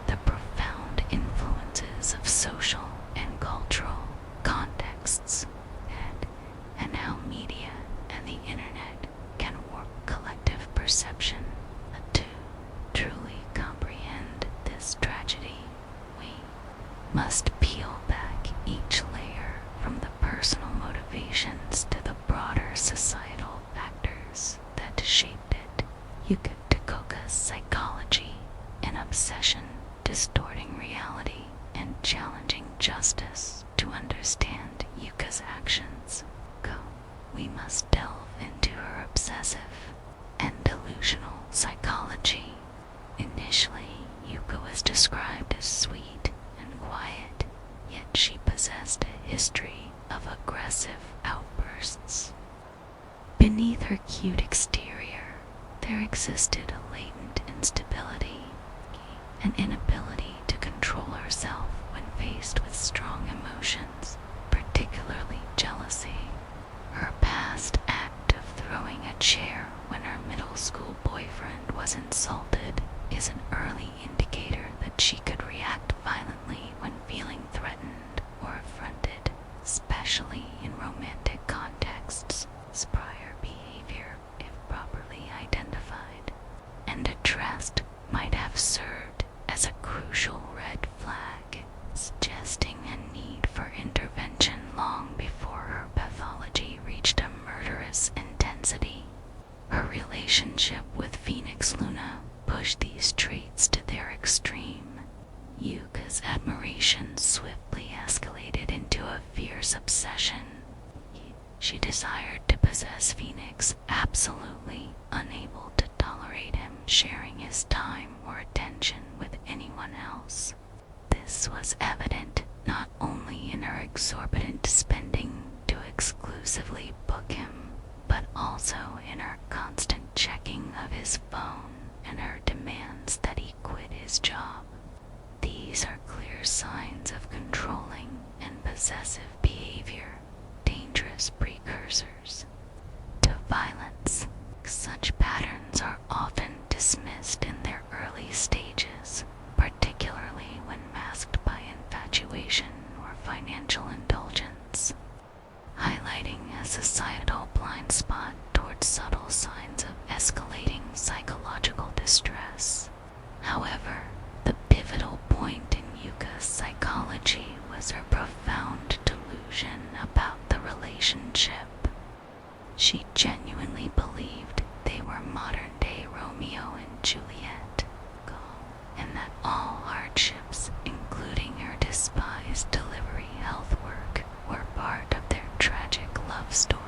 the profound influences of social and cultural contexts, and how media and the internet can warp collective perception. To truly comprehend this tragedy, we must peel back each layer from the personal motivations to the broader societal factors that shaped it. Yuka Takaoka's psychology and obsession distorting reality and challenging justice to understand Yuka's actions. We must delve into her obsessive and delusional psychology. Initially, Yuka was described as sweet and quiet, yet she possessed a history of aggressive outbursts. Beneath her cute exterior, there existed a latent instability, an inability to control herself when faced with strong emotions, particularly jealousy. Her past act of throwing a chair when her middle school boyfriend was insulted is an early indicator that she could react violently when feeling threatened or affronted, especially in romantic contexts. This prior behavior, if properly identified and addressed, might have served as a crucial red flag, suggesting a need for intervention long before her pathology reached a murderous intensity. Her relationship with Phoenix Luna pushed these traits to their extreme. Yuka's admiration swiftly escalated into a fierce obsession. She desired to possess Phoenix, absolutely unable to tolerate him sharing his time or attention with anyone else. This was evident not only in her exorbitant spending to exclusively book him, but also in her constant checking of his phone and her demands that he quit his job. These are clear signs of controlling and possessive behavior, dangerous precursors to violence. Such patterns are often dismissed in their early stages, particularly when masked by infatuation or financial indulgence, highlighting a societal blind spot towards subtle signs of escalating psychological distress. However, the pivotal point in Yuka's psychology was her profound delusion about the relationship. She genuinely believed they were modern-day Romeo and Juliet, and that all hardships, including her despised delivery health work, were part of their tragic love story.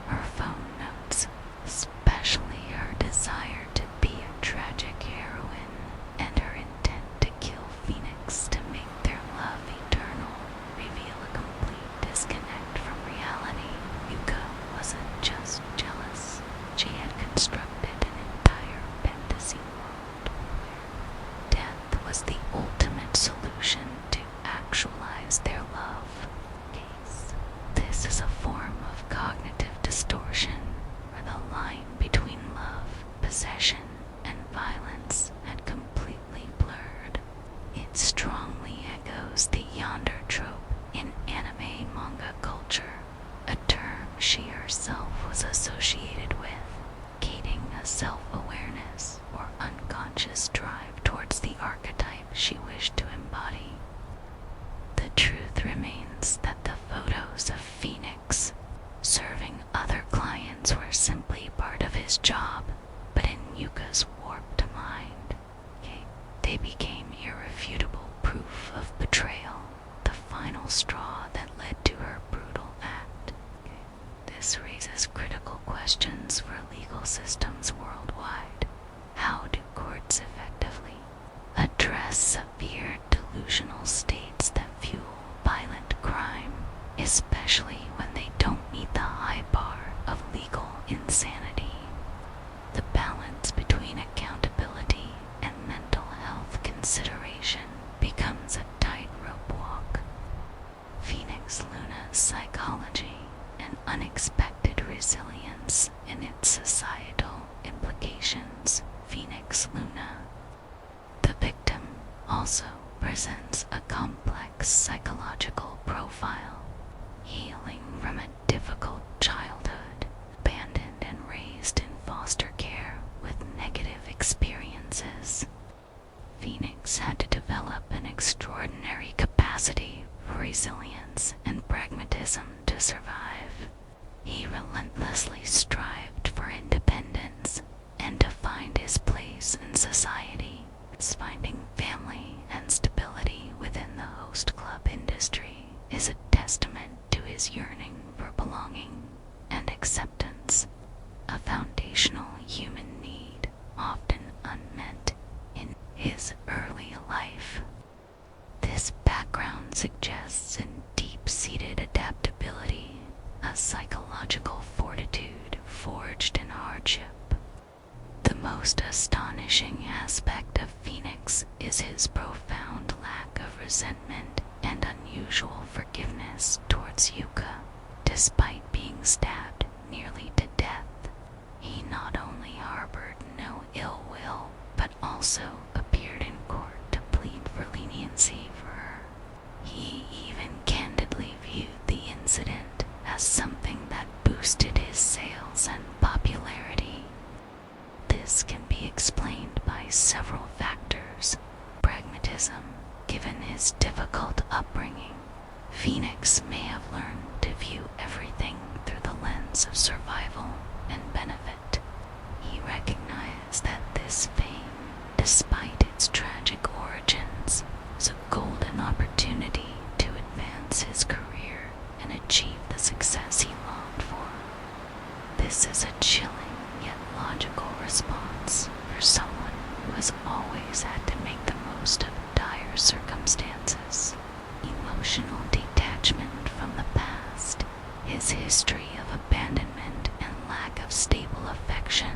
Her phone notes, especially her desire to be a tragic heroine and her intent to kill Phoenix to make their love eternal, reveal a complete disconnect from reality. Yuka wasn't just jealous. She had constructed an entire fantasy world where death was the ultimate solution to actualize questions for legal systems worldwide. How do courts effectively address severe delusional states that fuel violent crime, especially when they don't meet the high bar of legal insanity? The balance between accountability and mental health consideration becomes a tightrope walk. Phoenix Luna's psychology and unexpected resilience in its societal implications. Phoenix Luna. The victim also presents a complex psychological profile, healing from a difficult childhood, abandoned and raised in foster care with negative experiences. Phoenix had to develop an extraordinary capacity for resilience and pragmatism to survive. He relentlessly strived for independence and to find his place in society, finding family and stability within the host club industry is a testament to his yearning for belonging and acceptance, a foundational human need often unmet in his early life. This background suggests an deep-seated adaptability, a psychological fortitude forged in hardship. The most astonishing aspect of Phoenix is his profound lack of resentment and unusual forgiveness towards Yuka. Despite being stabbed nearly to death, he not only harbored no ill will, but also appeared in court to plead for leniency for her. He even candidly viewed the incident as something that boosted his sales and popularity. This can be explained by several factors. Pragmatism, given his difficult upbringing. Phoenix may have learned to view everything through the lens of survival and benefit. He recognized that this fame, despite its tragic origins, was a golden opportunity to advance his career and achieve the success he longed for. This is a chilling yet logical response for someone who has always had to make the most of dire circumstances. Emotional detachment from the past, his history of abandonment and lack of stable affection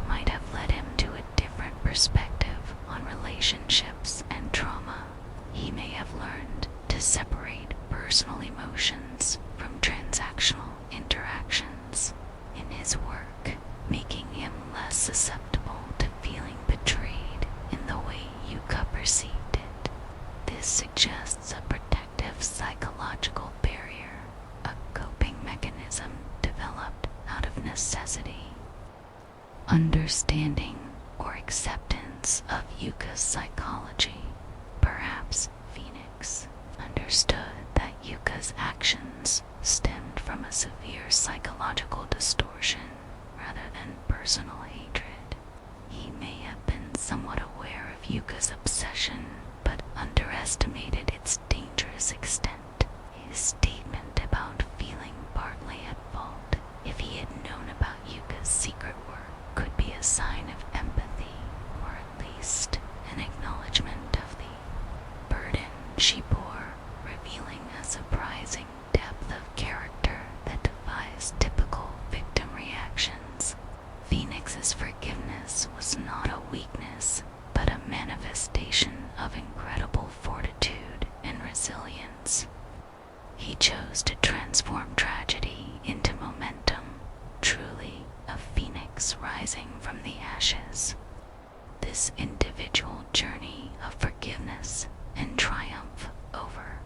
might have led him to a different perspective on relationships and trauma. He may have learned to separate personal emotions from transactional interactions in his work, making him less susceptible to feeling betrayed in the way Yuka perceived it. This suggests a protective psychological barrier, a coping mechanism developed out of necessity. Understanding or acceptance of Yuka's psychology. Perhaps Phoenix understood that Yuka's actions stemmed from a severe psychological distortion rather than personal hatred. He may have been somewhat aware of Yuka's obsession, but underestimated its dangerous extent. His statement about feeling partly at fault, if he had known about Yuka's secret work, could be a sign of empathy, or at least an acknowledgement of the burden she bore, revealing a surprising depth of character that defies typical victim reactions. Phoenix's forgiveness was not a weakness, but a manifestation of incredible fortitude and resilience. He chose to transform tragedy into momentum, truly a phoenix rising from the ashes. This individual journey of forgiveness and triumph over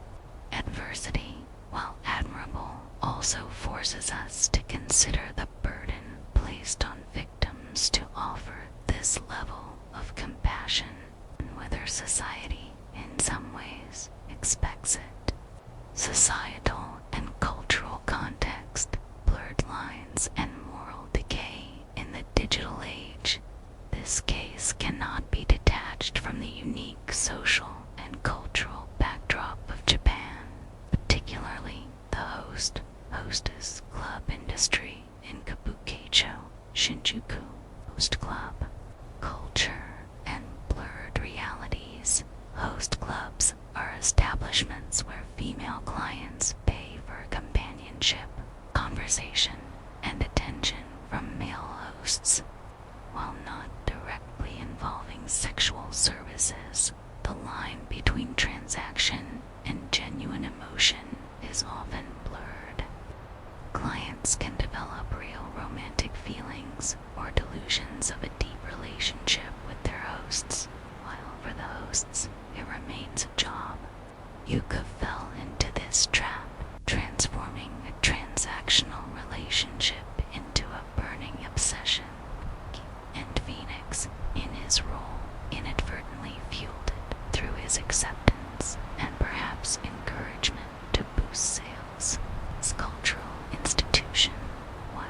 adversity, while admirable, also forces us to consider the burden placed on victims to offer this level of compassion, and whether society, in some ways, expects it. Societal and cultural context, blurred lines, and moral decay in the digital age. This case cannot be detached from the unique social and cultural backdrop of Japan, particularly the hostess club industry in Kabukicho. Shinjuku Host Club. Culture and blurred realities. Host clubs are establishments where female clients pay for companionship, conversation, and attention from male hosts. While not directly involving sexual services, the line between transaction and genuine emotion is often blurred. Clients can develop real romantic feelings or delusions of a deep relationship with their hosts, while for the hosts, it remains a job. Yuka fell into this trap, transforming a transactional relationship into a burning obsession. And Phoenix, in his role, inadvertently fueled it through his acceptance and perhaps encouragement to boost sales. His cultural institution, while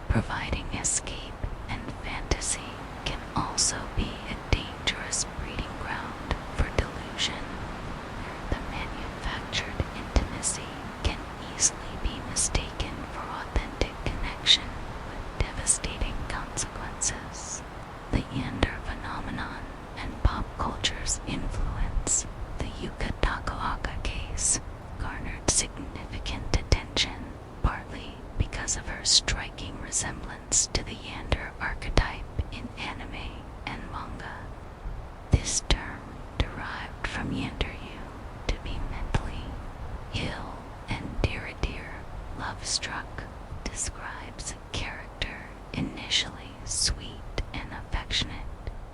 providing escape and fantasy, can also be a dangerous breeding ground for delusion. The manufactured intimacy can easily be mistaken for authentic connection with devastating consequences. The Yander phenomenon and pop culture's influence, the Yuka Takaoka case, garnered significant attention, partly because of her striking resemblance to the Yander archetype in anime and manga. This term, derived from Yanderyu, to be mentally ill and diridir, love-struck, describes a character initially sweet and affectionate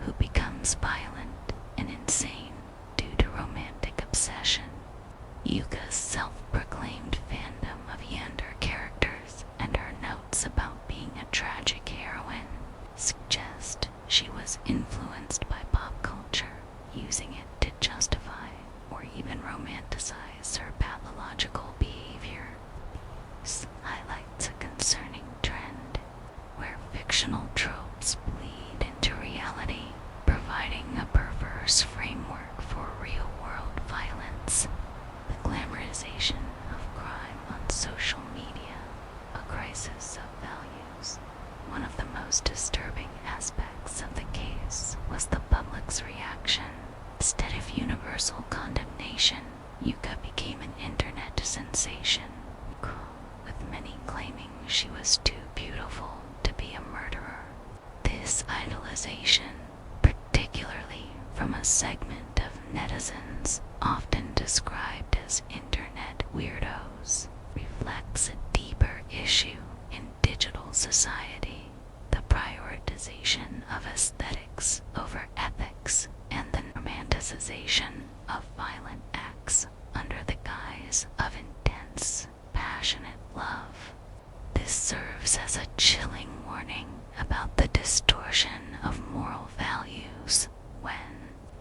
who becomes violent and insane due to romantic obsession. Yuka's self-proclaimed fandom of Yander characters and her notes about being a tragic heroine suggest she was influenced by pop culture, using it to justify or even romanticize her pathological behavior. This highlights a concerning trend where fictional tropes bleed into reality, providing a perverse framework for real-world violence. The glamorization of crime on social media, a crisis of values. One of the most disturbing aspects of the case was the public's reaction. Instead of universal condemnation, Yuka became an internet sensation, with many claiming she was too beautiful to be a murderer. This idolization, particularly from a segment of netizens often described as internet weirdos, reflects a deeper issue in digital society: the prioritization of aesthetics over ethics and the romanticization of violent acts under the guise of intense, passionate love. This serves as a chilling warning about the distortion of moral values when,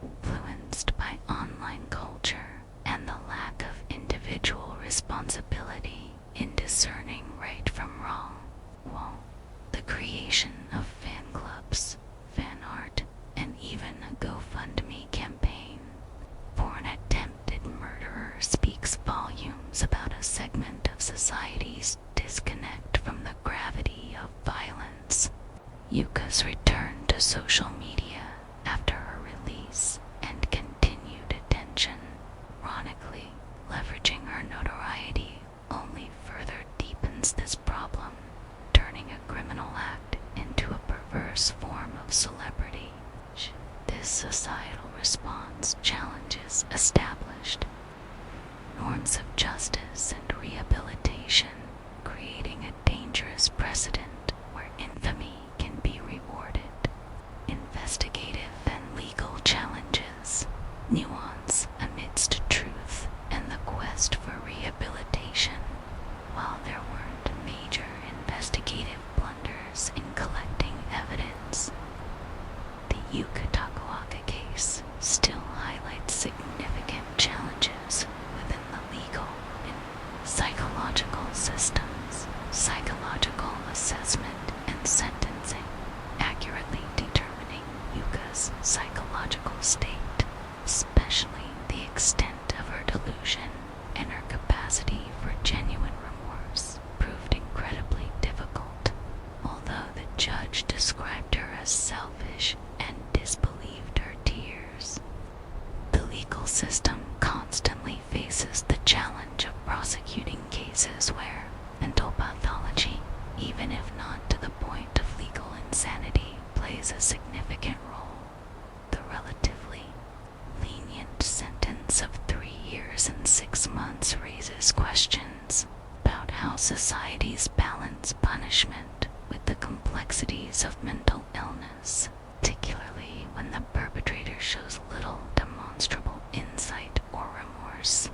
influenced by online culture and the lack of individual responsibility in discerning right from wrong, the creation of fan clubs, fan art, and even a GoFundMe campaign for an attempted murderer speaks volumes about a segment of society's disconnect from the gravity of violence. Yuka's return to social media after her release and continued attention, ironically, leveraging her notoriety, only further deepens this problem, turning a criminal act into a perverse form of celebrity. This societal response challenges established norms of justice and rehabilitation, creating a dangerous precedent where infamy can be rewarded. Investigative and legal challenges, nuance amidst truth, and the quest for rehabilitation. While there weren't major investigative blunders in collecting evidence, the Yuka Takaoka case still highlights significant challenges within the legal and psychological systems. Psychological assessment and sentencing, accurately determining Yuka's psychological state, especially the extent of her delusion and her capacity for genuine remorse, proved incredibly difficult. Although the judge cases where mental pathology, even if not to the point of legal insanity, plays a significant role. The relatively lenient sentence of 3 years and 6 months raises questions about how societies balance punishment with the complexities of mental illness, particularly when the perpetrator shows little demonstrable insight or remorse.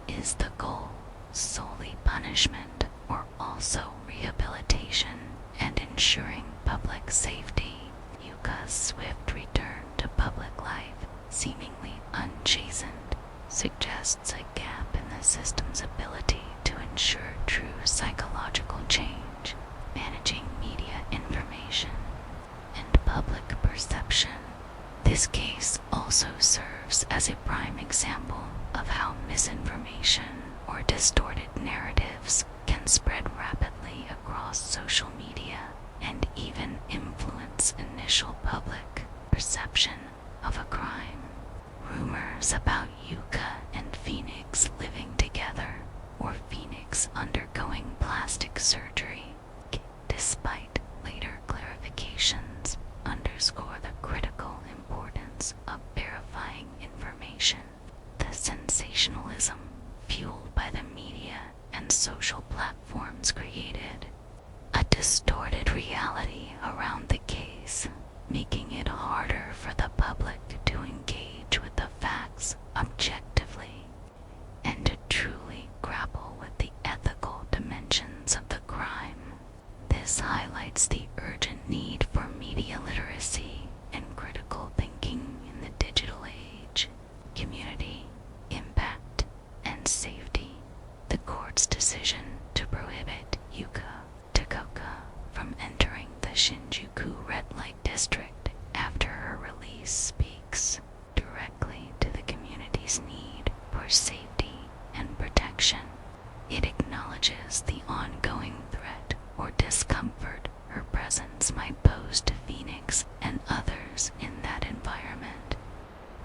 Is the goal solely punishment, or also rehabilitation and ensuring public safety? Yuka's swift return to public life, seemingly unchastened, suggests a gap in the system's ability to ensure true psychological change, managing media information and public perception. This case also serves as a prime example of how misinformation or distorted narratives can spread rapidly across social media and even influence initial public perception of a crime. Rumors about Yuka and Phoenix living together, or Phoenix undergoing plastic surgery, despite later clarifications, underscore the critical importance of verifying information. The sensationalism fueled by the media and social platforms created a distorted reality around the case, making it harder for the public to engage with the facts objectively and to truly grapple with the ethical dimensions of the crime. This highlights the urgent need for media literacy and critical thinking in the digital age. Community, impact, and safety. The court's decision to prohibit Yuka Takaoka from entering the Shinjuku red light district after her release speaks directly to the community's need for safety and protection. It acknowledges the ongoing threat or discomfort her presence might pose to Phoenix and others in that environment.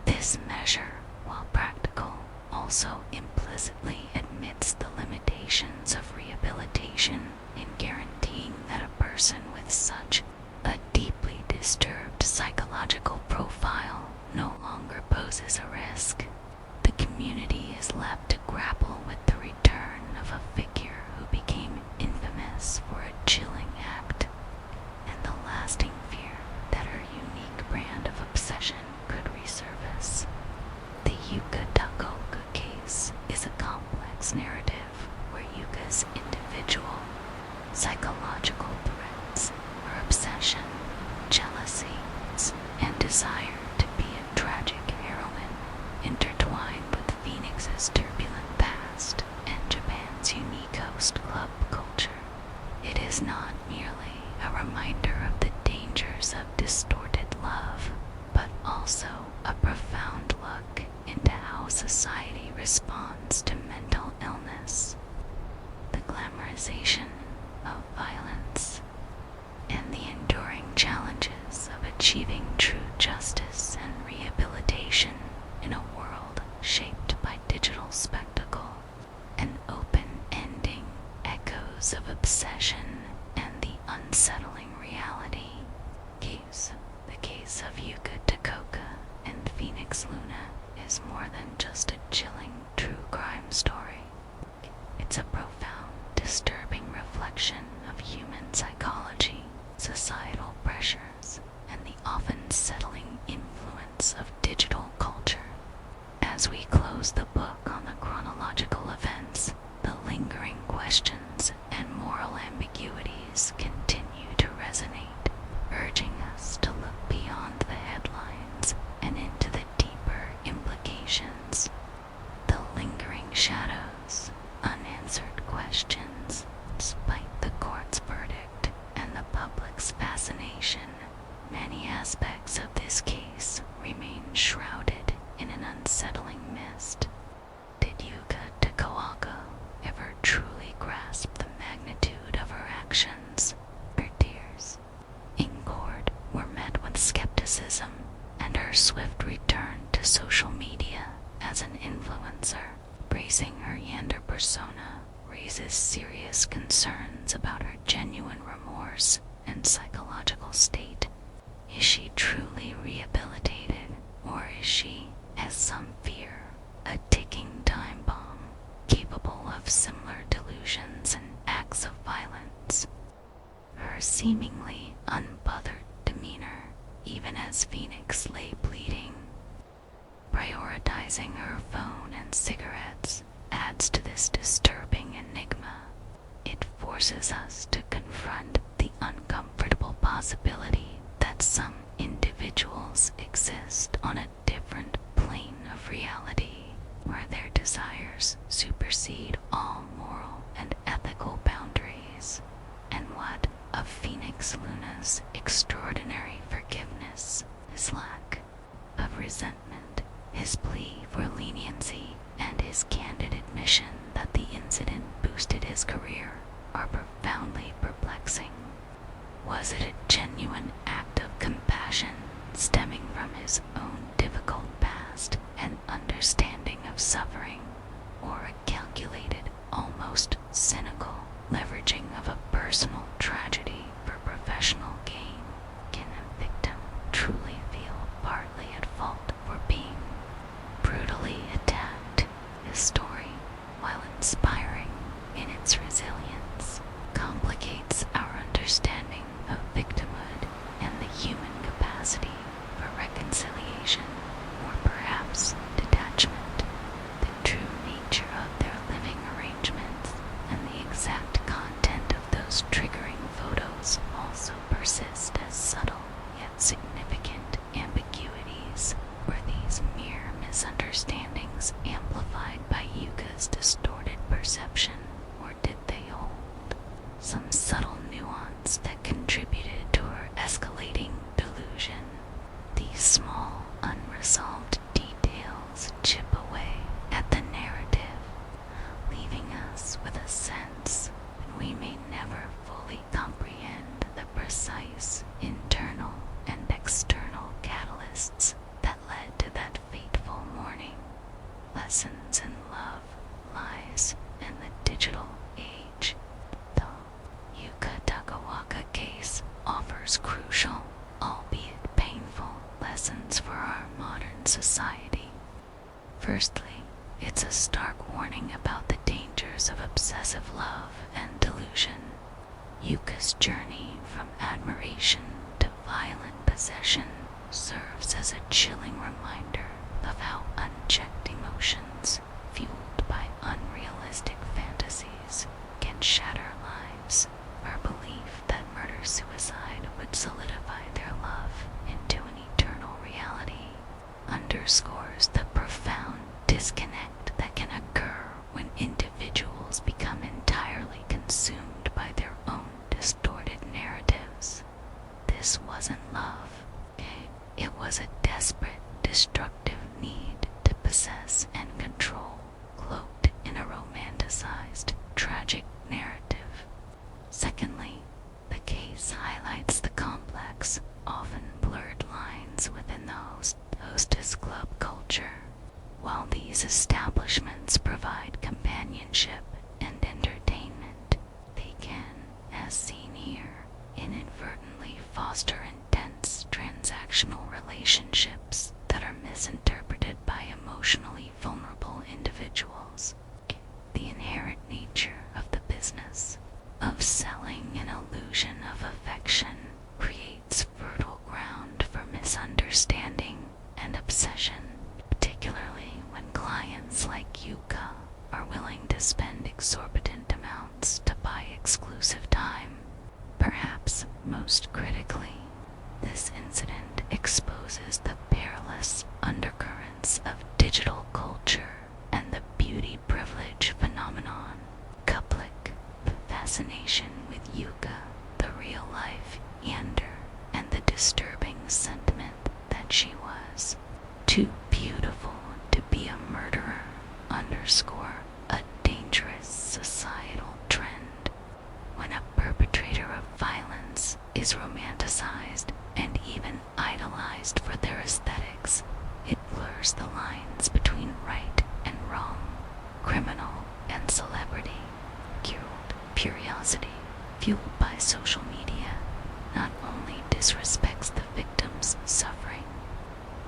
This measure, while practical, also implicitly admits the limitations of rehabilitation in guaranteeing that a person with such a deeply disturbed psychological profile no longer poses a risk. The community is left to grapple with the return of a figure who became infamous for a chilling act, and the lasting fear that her unique brand of obsession could resurface. The Yuka Takaoka case is a complex narrative where Yuka's individual psychological threats, her obsession, jealousy, and desire to be a tragic heroine intertwine with Phoenix's turbulent past and Japan's unique host club culture. It is not merely a reminder of the dangers of distorted love, but also a profound look into how society responds to mental illness. The glamorization of violence and the enduring challenges of achieving true justice and rehabilitation in a world shaped by digital spectacle. An open-ending echoes of obsession and the unsettling reality. The case of Yuka Takaoka and Phoenix Luna is more than just a chilling true crime story. It's a profound, disturbing reflection of human psychology, societal pressures, and the often settling influence of digital culture. As we close the book on the chronological events, the lingering questions and moral ambiguities continue to resonate, urging us to look beyond the headlines and into the deeper implications. The lingering shadows, unanswered questions, despite the court's verdict and the public's fascination, many aspects of this case remain shrouded in an unsettling mist. Did Yuka Takaoka ever truly grasp the magnitude of her actions? Her tears in court were met with skepticism, and her swift return to social media as an influencer, bracing her Yander persona, raises serious concerns about her genuine remorse and psychological state. Is she truly rehabilitated, or is she, as some fear, a ticking time bomb capable of similar delusions and acts of violence? Her seemingly unbothered demeanor, even as Phoenix lay bleeding, prioritizing her phone and cigarettes, adds to this disturbing enigma. It forces us to confront the uncomfortable possibility that some individuals exist on a different plane of reality, where their desires supersede all moral and ethical boundaries. And what of Phoenix Luna's extraordinary forgiveness, his lack of resentment, his plea for leniency, and his candid admission that the incident boosted his career are profoundly perplexing. Was it a genuine act of compassion stemming from his own difficult past and understanding of suffering, or a calculated, almost cynical leveraging of a personal tragedy for professional gain? Can a victim truly feel partly at fault for being brutally attacked? His story, while inspiring in its resilience, complicates our understanding of victimhood and the human capacity for reconciliation, or perhaps detachment. The true nature of their living arrangements and the exact content of those triggering photos also persist as subtle yet significant ambiguities. Were these mere misunderstandings amplified by Yuka's distorted perception, or did they hold some subtle nuance that contributed to her escalating delusion? These small, unresolved details chip away at the narrative, leaving us with a sense that we may never fully comprehend the precise internal and external catalysts that led to that fateful morning. Lessons in love, lies, and the digital age. The Yuka Takaoka case offers crucial, albeit painful, lessons for our modern society. Firstly, it's a stark warning about the dangers of obsessive love and delusion. Yuka's journey from admiration to violent possession serves as a chilling reminder of how unchecked emotions, fueled by unrealistic fantasies, can shatter lives. Her belief that murder-suicide would solidify their love into an eternal reality underscores the profound disconnect that can occur when individuals become entirely consumed by their own distorted narratives. This wasn't love. It was a desperate, destructive need to possess and control, cloaked in a romanticized, tragic narrative. Secondly, the case highlights the complex, often blurred lines within the hostess club culture. While these establishments provide companionship and entertainment, they can, as seen here, inadvertently foster intense transactional relationships that are misinterpreted by emotionally vulnerable individuals. The inherent nature of the business of selling an illusion of affection creates fertile ground for misunderstanding and obsession, particularly when clients like Yuka are willing to spend exorbitant amounts to buy exclusive time. Perhaps most critically, this incident exposes the perilous undercurrents of digital culture and the beauty privilege phenomenon. Coupling the fascination with Yuka, the real-life Yander, and the disturbing sentiment that she was too beautiful to be a murderer underscore a dangerous societal trend. When a perpetrator of violence is romanticized and even idolized for their aesthetics, it blurs the lines between right and wrong, criminal and celebrity. curiosity, fueled by social media, not only disrespects the victim's suffering,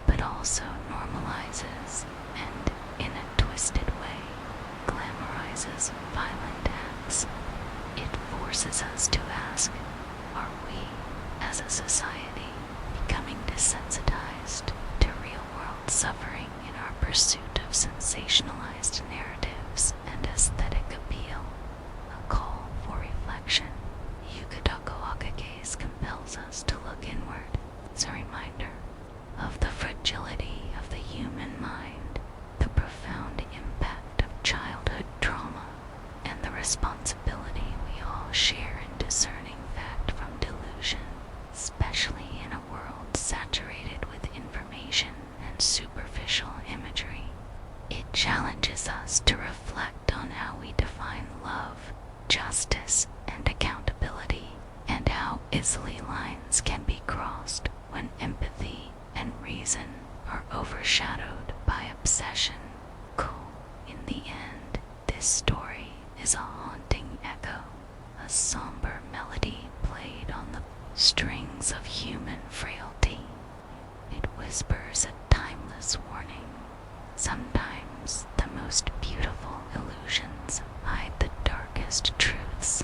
but also normalizes and, in a twisted way, glamorizes violent acts. It forces us to ask, are we, as a society, becoming desensitized to real-world suffering in our pursuit of sensationalized narratives and aesthetic appeal? A call for reflection. Yuka Takaoka gaze compels us to look inward as a reminder of the fragility of the human mind, the profound impact of childhood trauma, and the responsibility we all share in discerning fact from delusion, especially in a world saturated with information and superficial imagery. It challenges us to reflect on how we define love, justice, and accountability, and how easily lines can be crossed when empathy and reason are overshadowed by obsession. In the end, this story is a haunting echo, a somber melody played on the strings of human frailty. It whispers a timeless warning. Sometimes the most beautiful illusions hide the darkest truths.